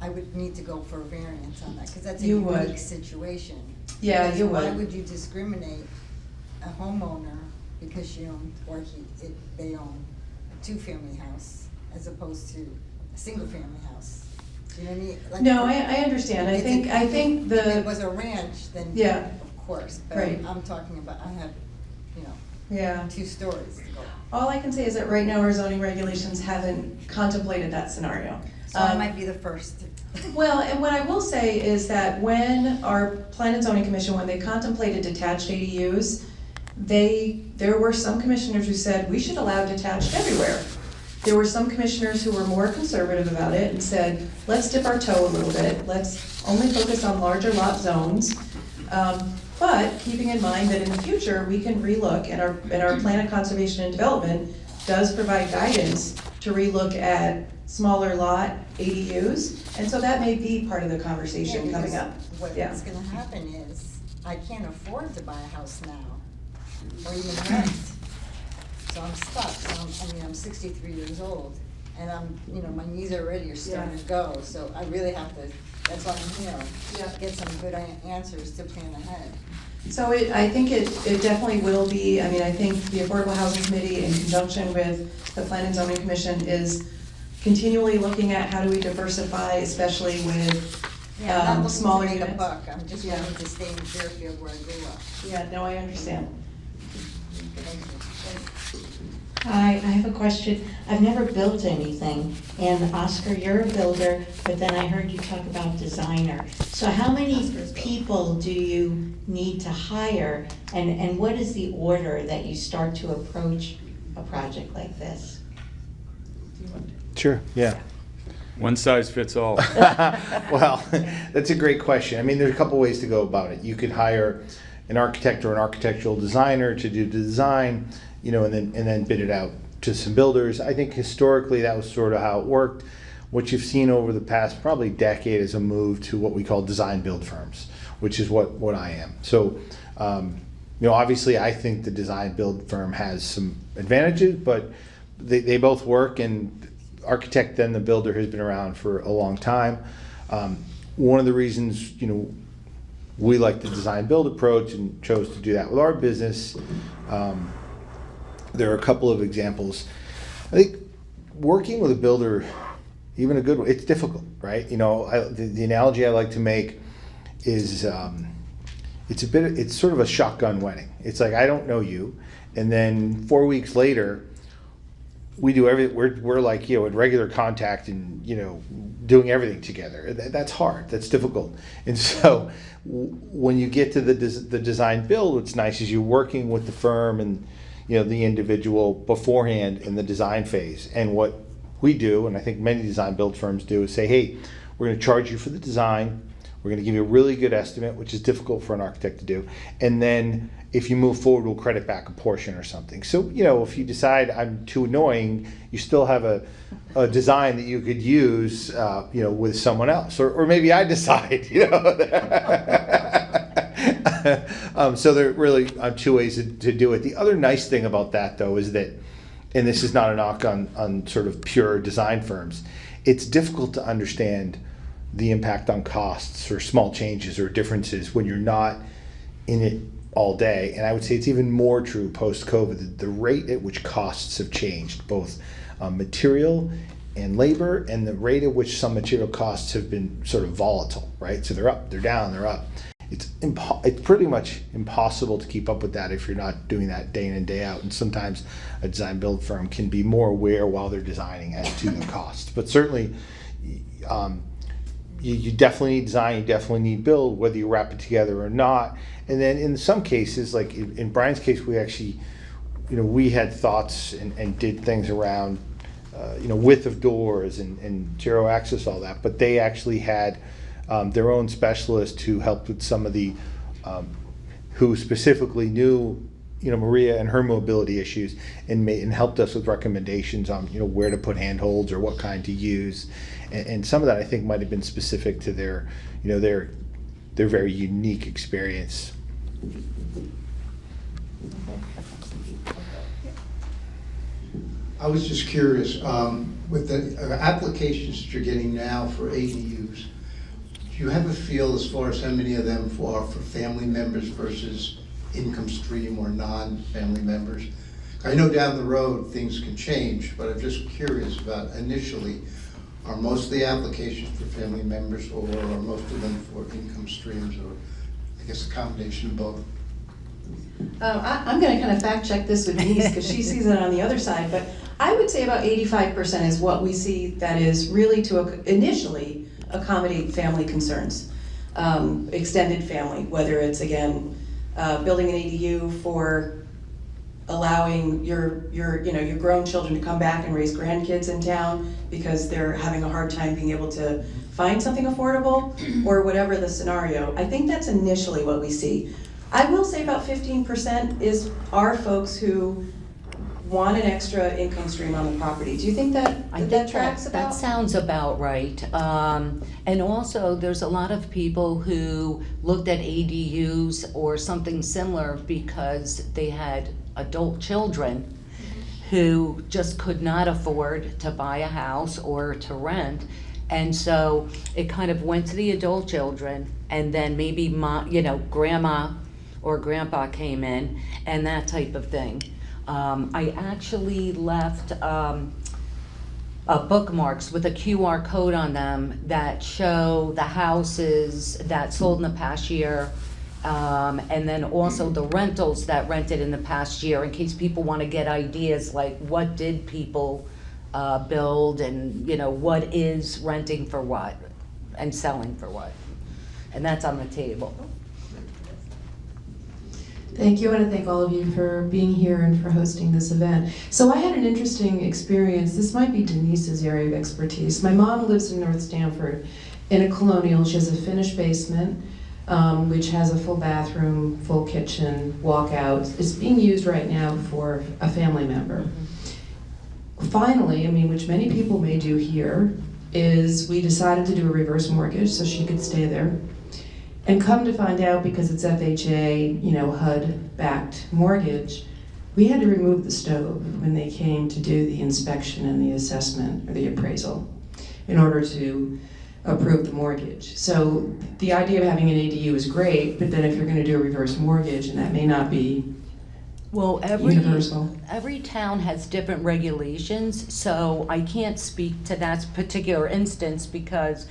I would need to go for a variance on that, because that's a You would. unique situation. Yeah, Because you Why would. would you discriminate a homeowner because she owned, or they own a two-family house as opposed to a single-family house? Do you know what I mean? Like, No, I understand. I if think If it the, was a ranch, then Yeah. of course, but Right. I'm talking about, I have, yeah. 2 stories to go. All I can say is that right now our zoning regulations haven't contemplated that scenario. So I might be the first. Well, and what I will say is that when our Plan and Zoning Commission, when they contemplated detached ADUs, there were some commissioners who said, we should allow detached everywhere. There were some commissioners who were more conservative about it and said, let's dip our toe a little bit, let's only focus on larger lot zones. But keeping in mind that in the future, we can relook, and our Plan of Conservation and Development does provide guidance to relook at smaller lot ADUs, and so that may be part of the conversation Yeah, coming because up. Yeah. What's gonna happen is, I can't afford to buy a house now, or even rent. So I'm stuck, so I'm 63 years old, and my knees already are starting to go, so I really have to, that's why I'm here. Yeah. Get some good answers to plan ahead. So I think it definitely will be, I mean, I think the Affordable Housing Committee, in conjunction with the Plan and Zoning Commission, is continually looking at how do we diversify, especially with Yeah, I'm not looking smaller to make units. a buck, I'm just Yeah. wanting to stay in Fairfield where I grew up. Yeah, no, I understand. Thank you. Hi, I have a question. I've never built anything, and Oscar, you're a builder, but then I heard you talk about designer. So how many people do you need to hire, and what is the order that you start to approach a project like this? Sure, yeah. One size fits all. Well, that's a great question. I mean, there's a couple ways to go about it. You could hire an architect or an architectural designer to do the design, and then bid it out to some builders. I think historically that was sort of how it worked. What you've seen over the past probably decade is a move to what we call design build firms, which is what I am. So, obviously I think the design build firm has some advantages, but they both work, and architect then the builder has been around for a long time. One of the reasons, we like the design build approach and chose to do that with our business. There are a couple of examples. I think working with a builder, even a good one, it's difficult, right? The analogy I like to make is it's sort of a shotgun wedding. It's like, I don't know you, and then 4 weeks later, we do we're like, in regular contact and, doing everything together. That's hard, that's difficult. And so when you get to the design build, what's nice is you're working with the firm and, the individual beforehand in the design phase. And what we do, and I think many design build firms do, is say, hey, we're gonna charge you for the design, we're gonna give you a really good estimate, which is difficult for an architect to do, and then if you move forward, we'll credit back a portion or something. So, if you decide I'm too annoying, you still have a design that you could use, with someone else, or maybe I decide, So there really are two ways to do it. The other nice thing about that, though, is that, and this is not a knock on sort of pure design firms, it's difficult to understand the impact on costs or small changes or differences when you're not in it all day. And I would say it's even more true post-COVID, the rate at which costs have changed, both material and labor, and the rate at which some material costs have been sort of volatile, right? So they're up, they're down, they're up. It's pretty much impossible to keep up with that if you're not doing that day in and day out. And sometimes a design build firm can be more aware while they're designing as to the cost. But certainly, you definitely need design, you definitely need build, whether you wrap it together or not. And then in some cases, like in Brian's case, we actually, we had thoughts and did things around, width of doors and zero access, all that. But they actually had their own specialist who helped with some of the, who specifically knew, Maria and her mobility issues, and helped us with recommendations on, where to put handholds or what kind to use. And some of that I think might have been specific to their, their very unique experience. I was just curious, with the applications that you're getting now for ADUs, do you have a feel as far as how many of them are for family members versus income stream or non-family members? I know down the road things can change, but I'm just curious about initially, are most of the applications for family members, or are most of them for income streams, or I guess a combination of both? I'm going to kind of fact check this with Denise because she sees it on the other side, but I would say about 85% is what we see that is really to initially accommodate family concerns, extended family, whether it's again building an ADU for allowing your grown children to come back and raise grandkids in town because they're having a hard time being able to find something affordable, or whatever the scenario. I think that's initially what we see. I will say about 15% are folks who want an extra income stream on the property. Do you think that tracks about? That sounds about right. And also, there's a lot of people who looked at ADUs or something similar because they had adult children who just could not afford to buy a house or to rent. And so it kind of went to the adult children, and then maybe grandma or grandpa came in, and that type of thing. I actually left bookmarks with a QR code on them that show the houses that sold in the past year, and then also the rentals that rented in the past year, in case people want to get ideas like what did people build, and what is renting for what and selling for what. And that's on the table. Thank you. I want to thank all of you for being here and for hosting this event. So I had an interesting experience. This might be Denise's area of expertise. My mom lives in North Stamford in a colonial. She has a finished basement, which has a full bathroom, full kitchen, walkout. It's being used right now for a family member. Finally, which many people may do here, is we decided to do a reverse mortgage so she could stay there. And come to find out, because it's FHA, HUD-backed mortgage, we had to remove the stove when they came to do the inspection and the assessment or the appraisal in order to approve the mortgage. So the idea of having an ADU is great, but then if you're going to do a reverse mortgage, and that may not be universal. Every town has different regulations, so I can't speak to that particular instance because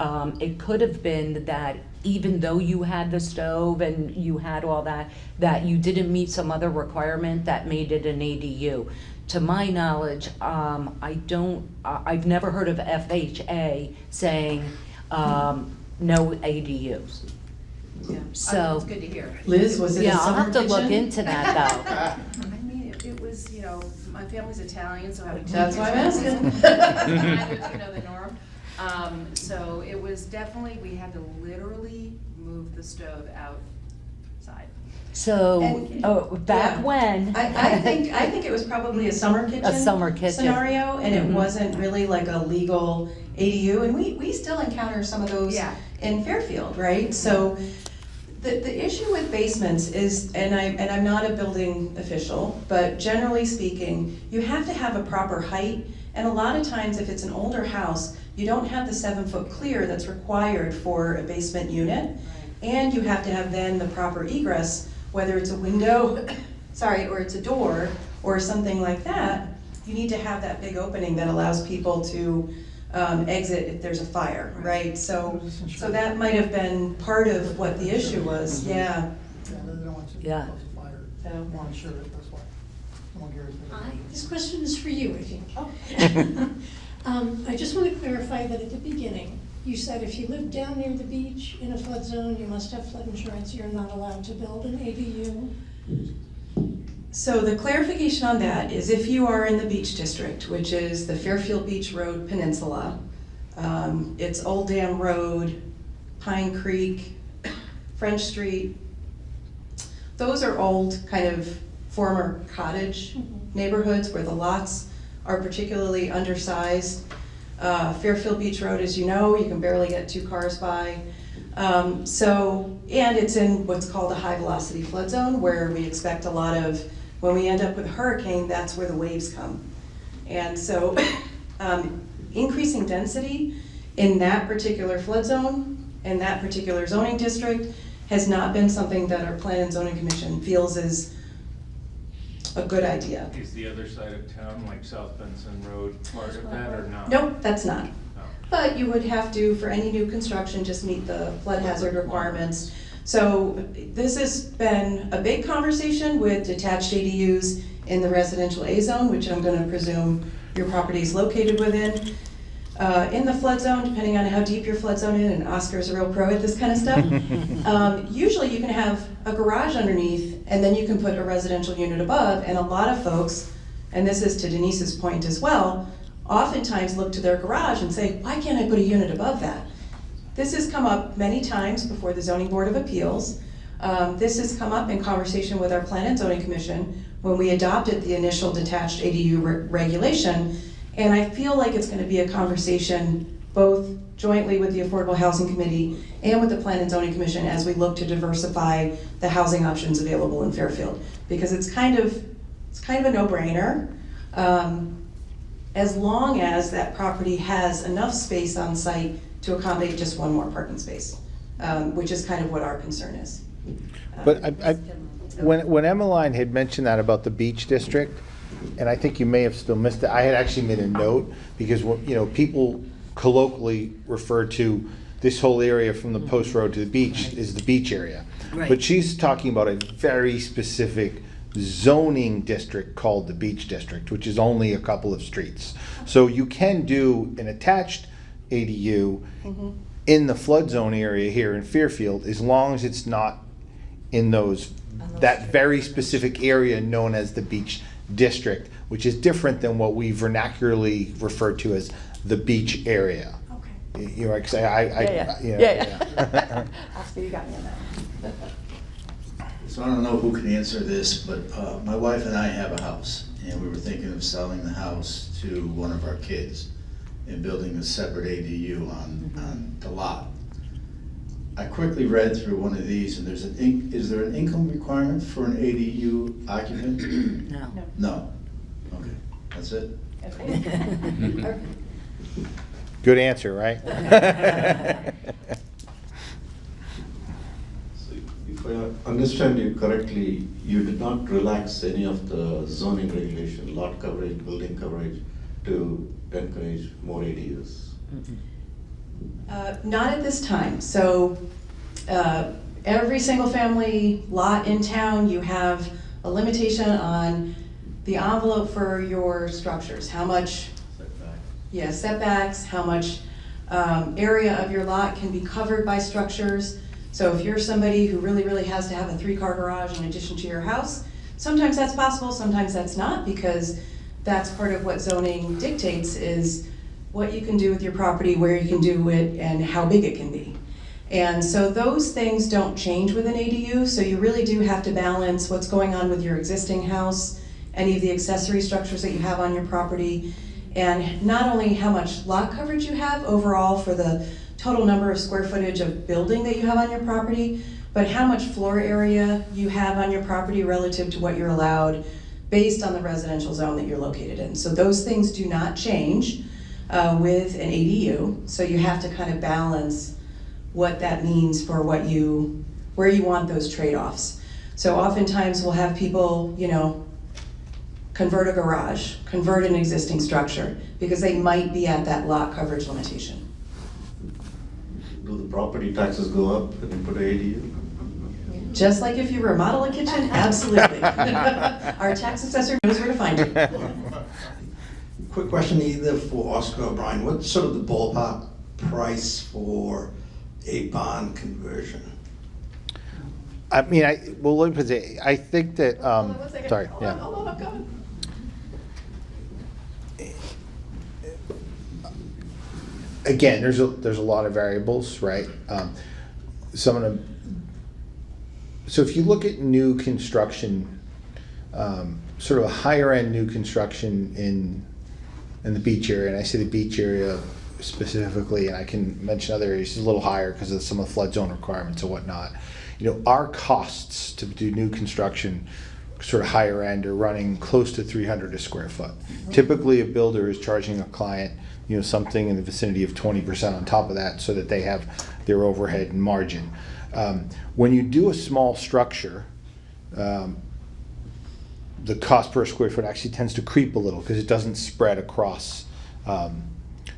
it could have been that even though you had the stove and you had all that you didn't meet some other requirement that made it an ADU. To my knowledge, I've never heard of FHA saying no ADUs. Yeah, So it's good to hear. Liz, was it a I'll summer have to look kitchen? into that though. I mean, it was, my family's Italian, so having That's why I'm asking. The norm. So it was definitely, we had to literally move the stove outside. So, And- back yeah. when? I think it was probably a summer kitchen. A summer kitchen. Scenario, and it Mhm. wasn't really like a legal ADU, and we still encounter some of those Yeah. in Fairfield, right? So The issue with basements is, and I'm not a building official, but generally speaking, you have to have a proper height. And a lot of times, if it's an older house, you don't have the 7-foot clear that's required for a basement unit. And you have to have then the proper egress, whether it's a window, sorry, or it's a door, or something like that. You need to have that big opening that allows people to exit if there's a fire, right? So that might have been part of what the issue was, yeah. Yeah, they don't want you to Yeah. cause a fire. So- They want to insure it, that's why. Don't want Gary's gonna- This question is for you, I think. Oh. I just want to clarify that at the beginning, you said if you live down near the beach in a flood zone, you must have flood insurance, you're not allowed to build an ADU. So the clarification on that is if you are in the beach district, which is the Fairfield Beach Road Peninsula, it's Old Dam Road, Pine Creek, French Street, those are old kind of former cottage neighborhoods where the lots are particularly undersized. Fairfield Beach Road, as you know, you can barely get 2 cars by. And it's in what's called a high velocity flood zone where we expect a lot of, when we end up with a hurricane, that's where the waves come. And so increasing density in that particular flood zone and that particular zoning district has not been something that our Plan and Zoning Commission feels is a good idea. Is the other side of town, like South Benson Road, part of that or not? Nope, that's not. No. But you would have to, for any new construction, just meet the flood hazard requirements. So this has been a big conversation with detached ADUs in the residential A zone, which I'm gonna presume your property is located within. In the flood zone, depending on how deep your flood zone is, and Oscar's a real pro at this kind of stuff, usually you can have a garage underneath and then you can put a residential unit above, and a lot of folks, and this is to Denise's point as well, oftentimes look to their garage and say, why can't I put a unit above that? This has come up many times before the Zoning Board of Appeals. This has come up in conversation with our Plan and Zoning Commission when we adopted the initial detached ADU regulation. And I feel like it's going to be a conversation both jointly with the Affordable Housing Committee and with the Plan and Zoning Commission as we look to diversify the housing options available in Fairfield. Because it's kind of a no-brainer. As long as that property has enough space on site to accommodate just one more parking space, which is kind of what our concern is. But when Emmeline had mentioned that about the beach district, and I think you may have still missed it, I had actually made a note, because people colloquially refer to this whole area from the post road to the beach is the beach area. Right. But she's talking about a very specific zoning district called the beach district, which is only a couple of streets. So you can do an attached ADU in the flood zone area here in Fairfield, as long as it's not in that very specific area known as the beach district, which is different than what we vernacularly refer to as the beach area. Okay. You know, like say, Yeah. Oscar, you got me on that. So I don't know who can answer this, but my wife and I have a house, and we were thinking of selling the house to one of our kids and building a separate ADU on the lot. I quickly read through one of these, and is there an income requirement for an ADU occupant? No. No. Okay, that's it. Good answer, right? So if I understand you correctly, you did not relax any of the zoning regulation, lot coverage, building coverage, to encourage more ADUs? Not at this time. So every single family lot in town, you have a limitation on the envelope for your structures. How much setbacks, how much area of your lot can be covered by structures. So if you're somebody who really, really has to have a 3-car garage in addition to your house, sometimes that's possible, sometimes that's not, because that's part of what zoning dictates is what you can do with your property, where you can do it, and how big it can be. And so those things don't change with an ADU, so you really do have to balance what's going on with your existing house, any of the accessory structures that you have on your property, and not only how much lot coverage you have overall for the total number of square footage of building that you have on your property, but how much floor area you have on your property relative to what you're allowed based on the residential zone that you're located in. So those things do not change with an ADU, so you have to kind of balance what that means for where you want those trade-offs. So oftentimes we'll have people, convert a garage, convert an existing structure, because they might be at that lot coverage limitation. Do the property taxes go up when you put an ADU? Just like if you remodel a kitchen, absolutely. Our tax assessor knows where to find you. Quick question either for Oscar or Brian. What's sort of the ballpark price for a bond conversion? I mean, I think that, sorry, yeah. Hold on, I'm coming. Again, there's a lot of variables, right? Some of them. So if you look at new construction, sort of a higher end new construction in the beach area, and I say the beach area specifically, and I can mention other areas a little higher because of some of the flood zone requirements and whatnot. Our costs to do new construction, sort of higher end, are running close to $300 a square foot. Typically, a builder is charging a client, something in the vicinity of 20% on top of that, so that they have their overhead and margin. When you do a small structure, the cost per square foot actually tends to creep a little because it doesn't spread across,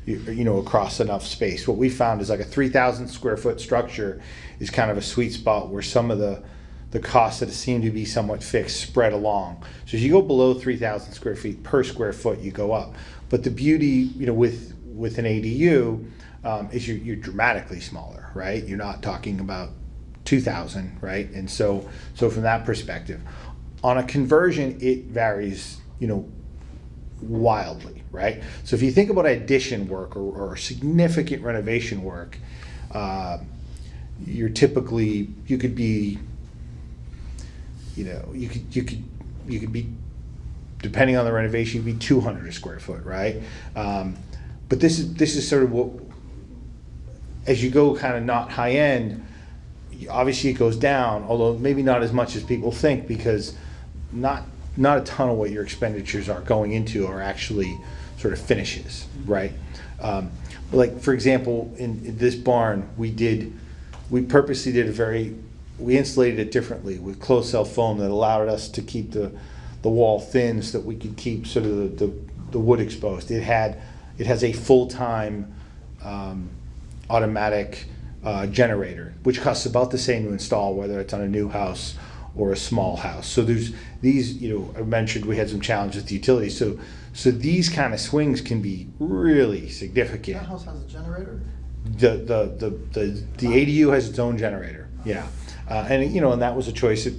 across enough space. What we found is like a 3,000 square foot structure is kind of a sweet spot where some of the costs that seem to be somewhat fixed spread along. So as you go below 3,000 square feet per square foot, you go up. But the beauty, with an ADU, is you're dramatically smaller, right? You're not talking about 2,000, right? And so from that perspective, on a conversion, it varies, wildly, right? So if you think about addition work or significant renovation work, you could be, you could be, depending on the renovation, you'd be 200 a square foot, right? But this is sort of what, as you go kind of not high end, obviously it goes down, although maybe not as much as people think, because not a ton of what your expenditures are going into are actually sort of finishes, right? Like for example, in this barn, we purposely we insulated it differently with closed cell foam that allowed us to keep the wall thin so that we could keep sort of the wood exposed. It has a full-time automatic generator, which costs about the same to install, whether it's on a new house or a small house. So there's these, I mentioned we had some challenges with the utilities. So these kind of swings can be really significant. That house has a generator? The ADU has its own generator, yeah. And that was a choice that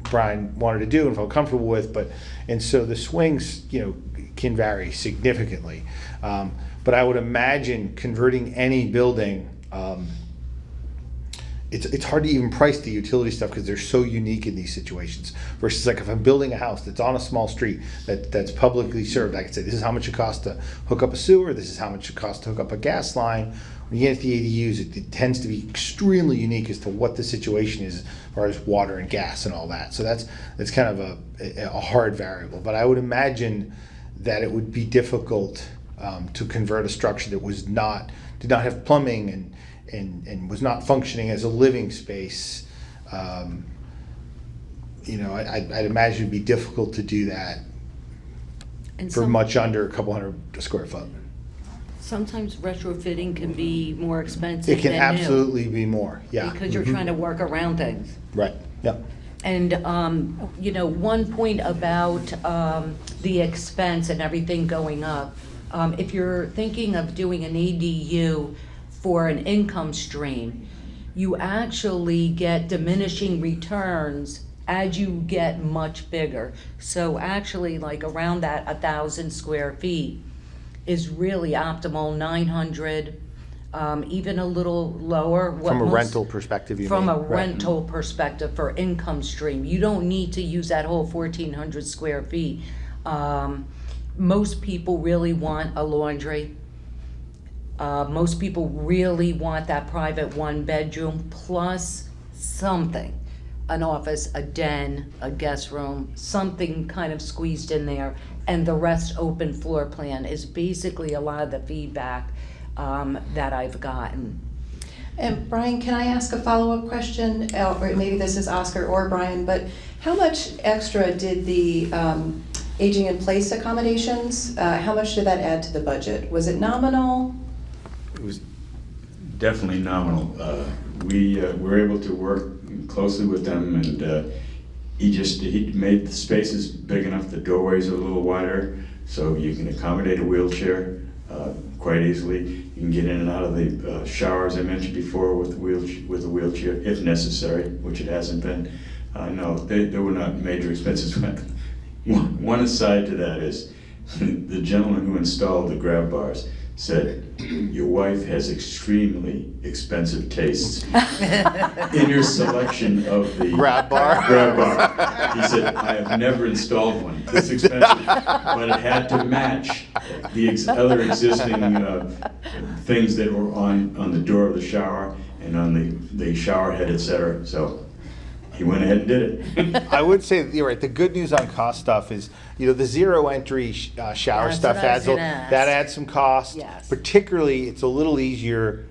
Brian wanted to do and felt comfortable with, and so the swings, can vary significantly. But I would imagine converting any building, it's hard to even price the utility stuff because they're so unique in these situations. Versus like if I'm building a house that's on a small street that's publicly served, I can say this is how much it costs to hook up a sewer, this is how much it costs to hook up a gas line. When you get at the ADUs, it tends to be extremely unique as to what the situation is as far as water and gas and all that. So that's kind of a hard variable. But I would imagine that it would be difficult to convert a structure that did not have plumbing and was not functioning as a living space. I'd imagine it'd be difficult to do that for much under a couple hundred a square foot. Sometimes retrofitting can be more expensive It can than absolutely be more, yeah. Because you're trying to work around things. Right, yep. And, one point about the expense and everything going up, if you're thinking of doing an ADU for an income stream, you actually get diminishing returns as you get much bigger. So actually, like around that 1,000 square feet is really optimal, 900, even a little lower. From a rental perspective, you mean? From a rental perspective for income stream. You don't need to use that whole 1,400 square feet. Most people really want a laundry. Most people really want that private one-bedroom plus something. An office, a den, a guest room, something kind of squeezed in there, and the rest open floor plan is basically a lot of the feedback that I've gotten. And Brian, can I ask a follow-up question? Or maybe this is Oscar or Brian, but how much extra did the aging in place accommodations, how much did that add to the budget? Was it nominal? It was definitely nominal. We were able to work closely with them, and he made the spaces big enough, the doorways are a little wider, so you can accommodate a wheelchair quite easily. You can get in and out of the showers I mentioned before with a wheelchair if necessary, which it hasn't been. No, there were not major expenses. One aside to that is the gentleman who installed the grab bars said, "Your wife has extremely expensive tastes in your selection of the grab bar." He said, "I have never installed one this expensive, but it had to match the other existing things that were on the door of the shower and on the shower head, etc." So he went ahead and did it. I would say that you're right. The good news on cost stuff is, the zero entry shower That's stuff what I was gonna that ask. adds some cost. Yes. Particularly, it's a little easier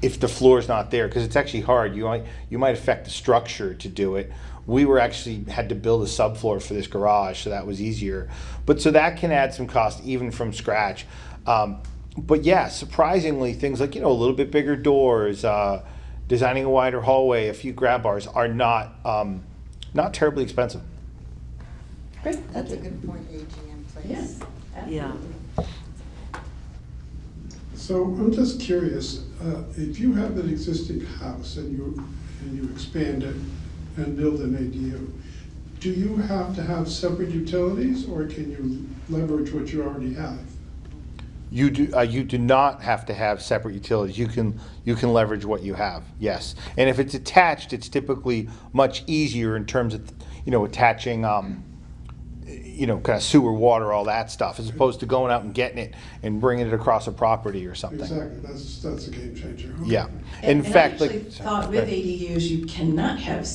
if the floor's not there, because it's actually hard. You might affect the structure to do it. We had to build a subfloor for this garage, so that was easier. But so that can add some cost even from scratch. But yeah, surprisingly, things like a little bit bigger doors. Designing a wider hallway, a few grab bars are not terribly expensive. Great. That's a good point, aging in place. Yeah. So I'm just curious, if you have an existing house and you expand it and build an ADU, do you have to have separate utilities, or can you leverage what you already have? You do not have to have separate utilities. You can leverage what you have. Yes, and if it's attached, it's typically much easier in terms of attaching kind of sewer, water, all that stuff, as opposed to going out and getting it and bringing it across a property or something. Exactly, that's a game changer. Okay. Yeah, And in fact, I actually thought with ADUs you cannot have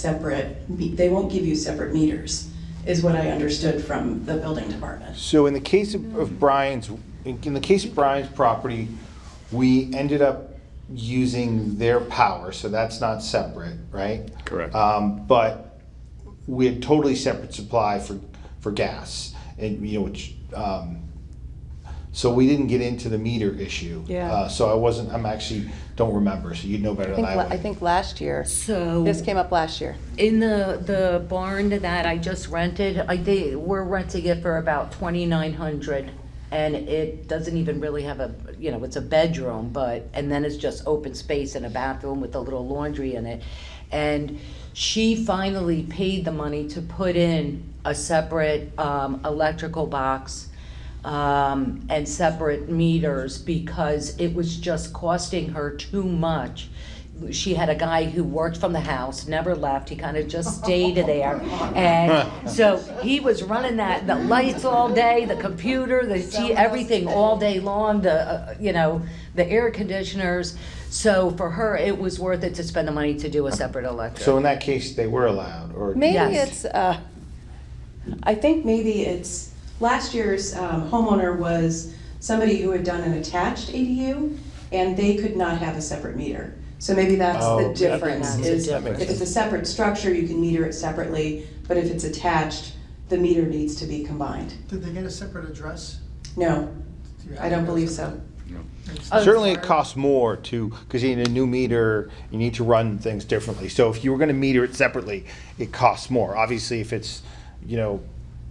they won't give you separate meters, is what I understood from the building department. So in the case of Brian's property, we ended up using their power, so that's not separate, right? Correct. But we had totally separate supply for gas, and which so we didn't get into the meter issue. Yeah. So I'm actually don't remember. So you'd know better than I would. I think last year. So This came up last year. in the barn that I just rented, we're renting it for about $2,900. And it doesn't even really have it's a bedroom, and then it's just open space and a bathroom with a little laundry in it. And she finally paid the money to put in a separate electrical box and separate meters, because it was just costing her too much. She had a guy who worked from the house, never left. He kind of just stayed there. And so he was running the lights all day, the computer, the TV, everything all day long, the air conditioners. So for her, it was worth it to spend the money to do a separate electric. So in that case, they were allowed, or Maybe Yes. it's, I think maybe it's, last year's homeowner was somebody who had done an attached ADU, and they could not have a separate meter. So maybe that's Oh, the that difference, makes is sense. if it's a separate structure, you can meter it separately, but if it's attached, the meter needs to be combined. Did they get a separate address? No, Do you have I don't to go believe separate? so. It's- certainly it costs more because you need a new meter, you need to run things differently. So if you were going to meter it separately, it costs more. Obviously, if it's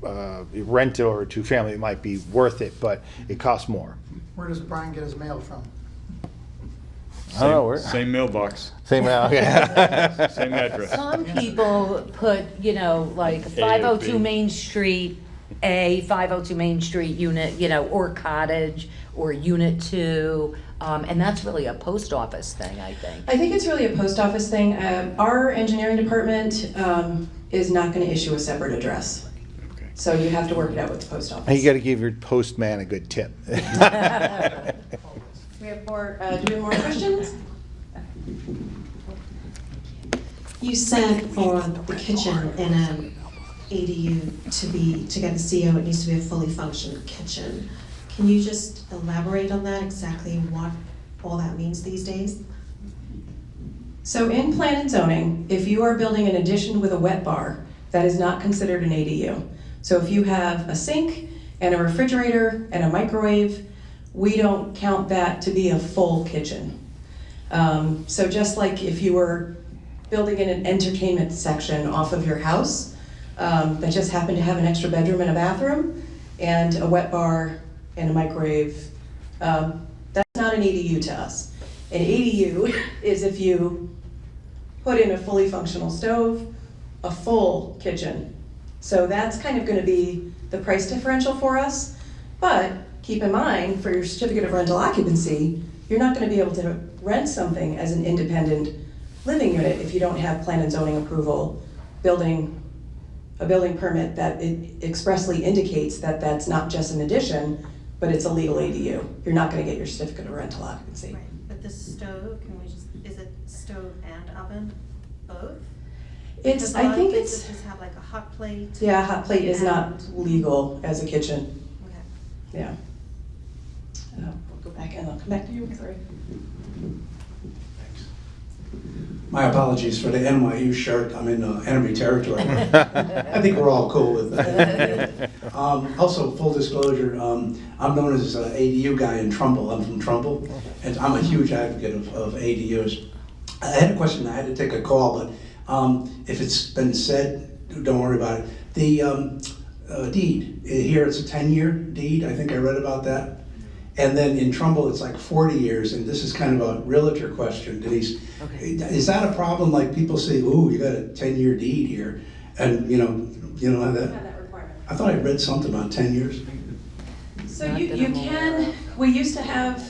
rental or two-family, it might be worth it, but it costs more. Where does Brian get his mail from? I don't know where. Same mailbox, Same out. Yeah. same address. Some people put, like 502 B. Main Street, 502 Main Street unit, or cottage, or unit 2, and that's really a post office thing, I think. I think it's really a post office thing. Our engineering department is not going to issue a separate address. Okay. So you have to work it out with the post office. And you got to give your postman a good tip. We have more, do we have more questions? You said for the kitchen in an ADU to get the CO, it needs to be a fully functioning kitchen. Can you just elaborate on that, exactly what all that means these days? So in plan and zoning, if you are building an addition with a wet bar, that is not considered an ADU. So if you have a sink and a refrigerator and a microwave, we don't count that to be a full kitchen. So just like if you were building in an entertainment section off of your house, that just happened to have an extra bedroom and a bathroom, and a wet bar and a microwave, that's not an ADU to us. An ADU is if you put in a fully functional stove, a full kitchen. So that's kind of gonna be the price differential for us. But keep in mind, for your certificate of rental occupancy, you're not gonna be able to rent something as an independent living unit if you don't have plan and zoning approval, a building permit that it expressly indicates that that's not just an addition, but it's a legal ADU. You're not gonna get your certificate of rental occupancy. Right, but the stove, is it stove and oven, both? It's, Because a I lot of think places it's, just have like a hot plate. yeah, hot plate is not and- legal as a kitchen, Okay. yeah. We'll go back and I'll come back to you, sorry. My apologies for the NYU shirt, I'm in enemy territory. I think we're all cool with that. Also, full disclosure, I'm known as an ADU guy in Trumbull, I'm from Trumbull, and I'm a huge advocate of ADUs. I had a question, I had to take a call, but if it's been said, don't worry about it. The deed, here it's a 10-year deed, I think I read about that. And then in Trumbull, it's like 40 years, and this is kind of a realtor question, Denise. Okay. Is that a problem, like people say, ooh, you got a 10-year deed here, and you don't have that? I thought I read something about 10 years. So you can, we used to have,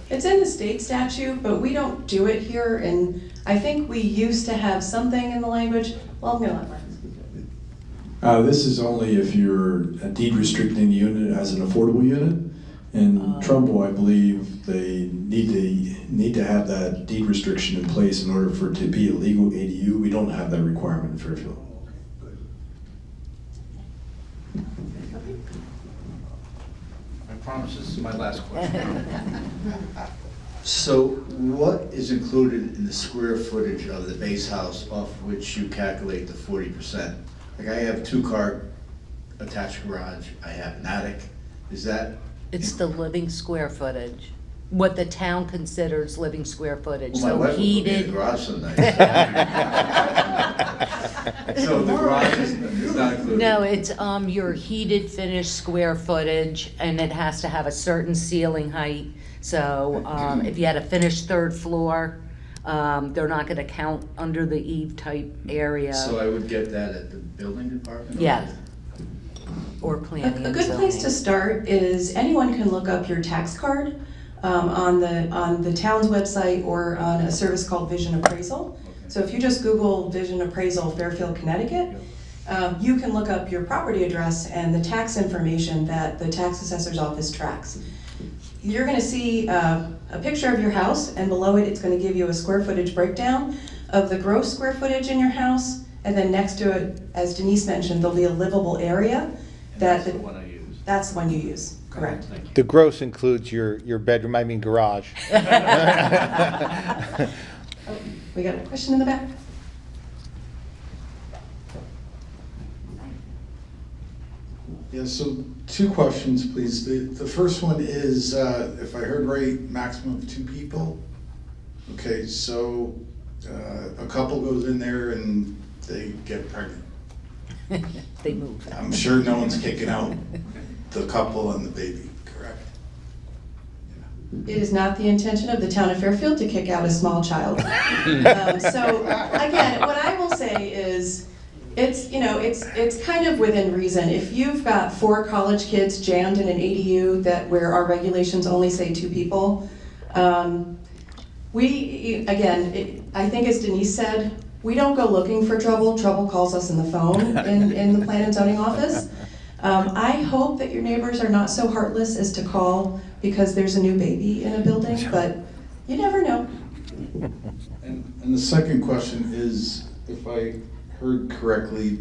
it's in the state statute, but we don't do it here, and I think we used to have something in the language. Well, I'm gonna let Mark. This is only if you're a deed restricting unit as an affordable unit. In Trumbull, I believe they need to have that deed restriction in place in order for it to be a legal ADU. We don't have that requirement in Fairfield. I promise this is my last question. So what is included in the square footage of the base house off which you calculate the 40%? Like I have 2-car attached garage, I have an attic, is that? It's the living square footage, what the town considers living square footage, Well, my so wife will put me in the heated. garage some nights. So the garage is not included? No, it's your heated finished square footage, and it has to have a certain ceiling height. So if you had a finished third floor, they're not gonna count under the eave type area. So I would get that at the building department? Yeah. Or planning A and good place to zoning. start is anyone can look up your tax card on the town's website or on a service called Vision Appraisal. So if you just Google Vision Appraisal Fairfield, Connecticut, you can look up your property address and the tax information that the tax assessor's office tracks. You're gonna see a picture of your house, and below it, it's gonna give you a square footage breakdown of the gross square footage in your house, and then next to it, as Denise mentioned, there'll be a livable area. That's the one I use. That's the one you use, correct. The gross includes your bedroom, I mean garage. We got a question in the back? Yeah, so 2 questions, please. The first one is, if I heard right, maximum of 2 people. Okay, so a couple goes in there and they get pregnant. They move. I'm sure no one's kicking out the couple and the baby, correct? It is not the intention of the town of Fairfield to kick out a small child. So again, what I will say is, it's kind of within reason. If you've got 4 college kids jammed in an ADU where our regulations only say 2 people, I think as Denise said, we don't go looking for trouble. Trouble calls us in the phone in the plan and zoning office. I hope that your neighbors are not so heartless as to call because there's a new baby in a building, but you never know. And the second question is, if I heard correctly,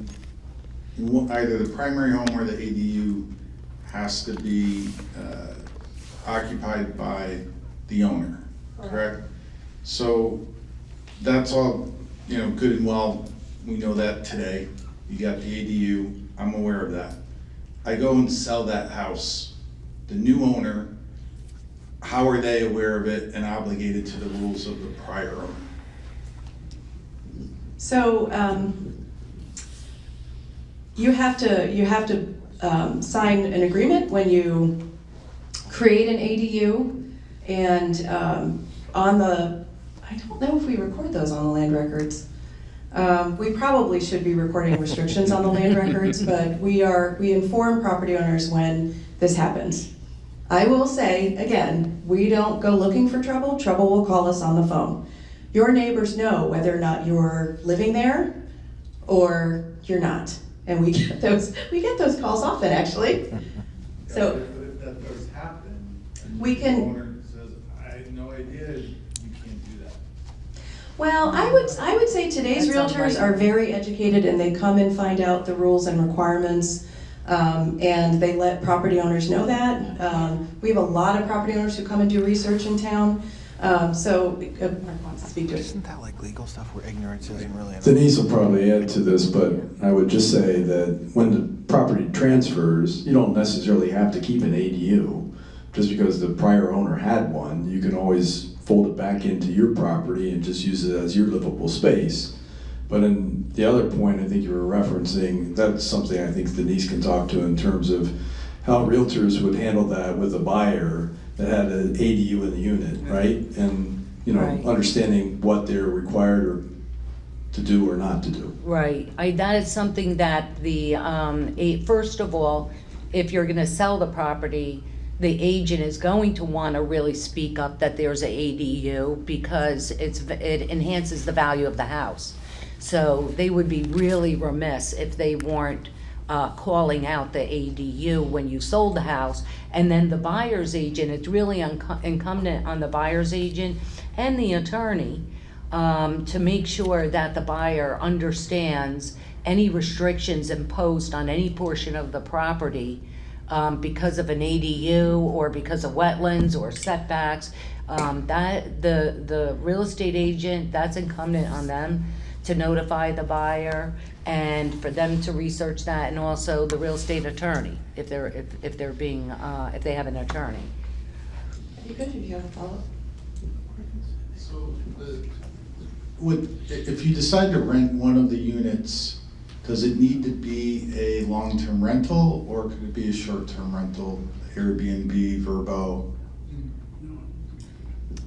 either the primary home or the ADU has to be occupied by the owner, correct? So that's all, good and well, we know that today. You got the ADU, I'm aware of that. I go and sell that house. The new owner, how are they aware of it and obligated to the rules of the prior owner? So you have to sign an agreement when you create an ADU, and I don't know if we record those on the land records. We probably should be recording restrictions on the land records, but we inform property owners when this happens. I will say, again, we don't go looking for trouble. Trouble will call us on the phone. Your neighbors know whether or not you're living there or you're not. And we get those calls often, actually. So But if that does happen, and we the can. owner says, I had no idea, you can't do that. Well, I would say today's That's realtors unlikely. are very educated, and they come and find out the rules and requirements, and they let property owners know that. We have a lot of property owners who come and do research in town. So Mark wants to speak to it. Isn't that like legal stuff where ignorance isn't really enough? Denise will probably add to this, but I would just say that when the property transfers, you don't necessarily have to keep an ADU. Just because the prior owner had one, you can always fold it back into your property and just use it as your livable space. But in the other point I think you were referencing, that's something I think Denise can talk to in terms of how realtors would handle that with a buyer that had an ADU in the unit, right? And, Right. understanding what they're required to do or not to do. Right, that is something that first of all, if you're gonna sell the property, the agent is going to wanna really speak up that there's a ADU because it enhances the value of the house. So they would be really remiss if they weren't calling out the ADU when you sold the house. And then the buyer's agent, it's really incumbent on the buyer's agent and the attorney to make sure that the buyer understands any restrictions imposed on any portion of the property because of an ADU or because of wetlands or setbacks. That the real estate agent, that's incumbent on them to notify the buyer and for them to research that, and also the real estate attorney if they have an attorney. You could if you have a follow-up. So if you decide to rent one of the units, does it need to be a long-term rental or could it be a short-term rental, Airbnb, Vrbo?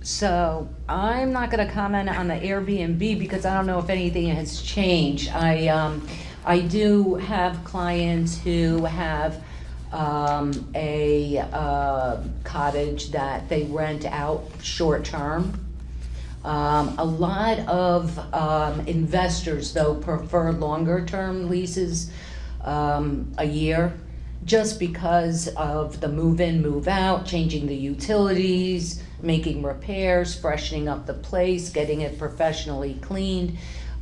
So I'm not gonna comment on the Airbnb because I don't know if anything has changed. I do have clients who have a cottage that they rent out short-term. A lot of investors, though, prefer longer-term leases, a year, just because of the move-in, move-out, changing the utilities, making repairs, freshening up the place, getting it professionally cleaned.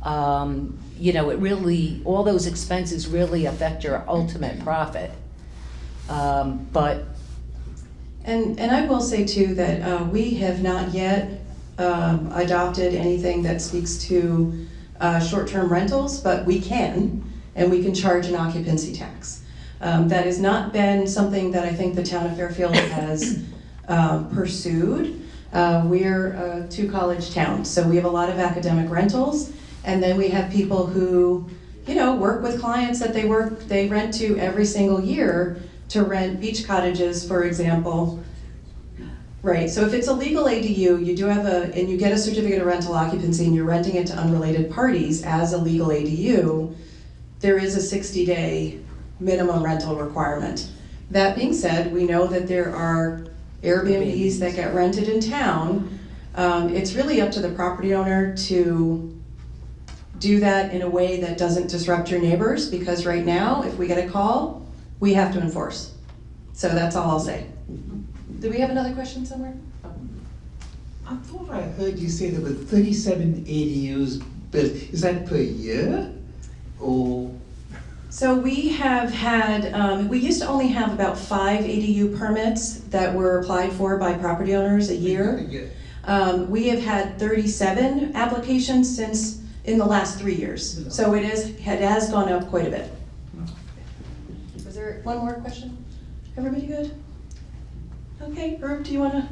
It really, all those expenses really affect your ultimate profit. But And I will say too that we have not yet adopted anything that speaks to short-term rentals, but we can, and we can charge an occupancy tax. That has not been something that I think the town of Fairfield has pursued. We're a two-college town, so we have a lot of academic rentals, and then we have people who, work with clients that they rent to every single year to rent beach cottages, for example. Right, so if it's a legal ADU, you do have and you get a certificate of rental occupancy and you're renting it to unrelated parties as a legal ADU, there is a 60-day minimum rental requirement. That being said, we know that there are Airbnbs that get rented in town. It's really up to the property owner to do that in a way that doesn't disrupt your neighbors, because right now, if we get a call, we have to enforce. So that's all I'll say. Do we have another question somewhere? I thought I heard you say there were 37 ADUs built. Is that per year? Or? So we have had, we used to only have about 5 ADU permits that were applied for by property owners a year. We have had 37 applications since in the last 3 years. So it has gone up quite a bit. Was there one more question? Everybody good? Okay, Herb, do you want to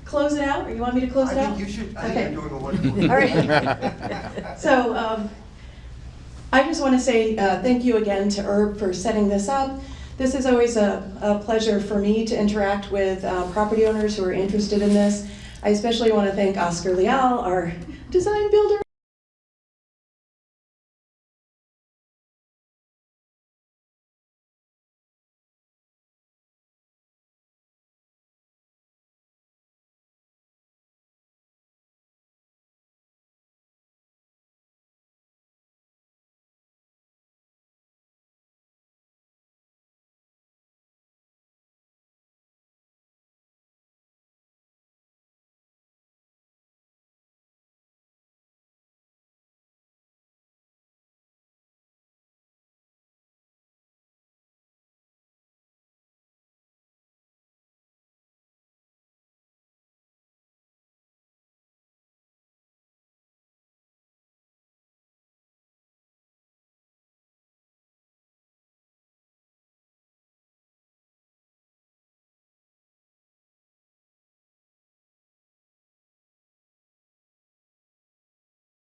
close it out, or you want me to close it out? I think you should. I Okay. think you're doing a wonderful job. All right. So I just want to say thank you again to Herb for setting this up. This is always a pleasure for me to interact with property owners who are interested in this. I especially want to thank Oscar Leal, our design builder.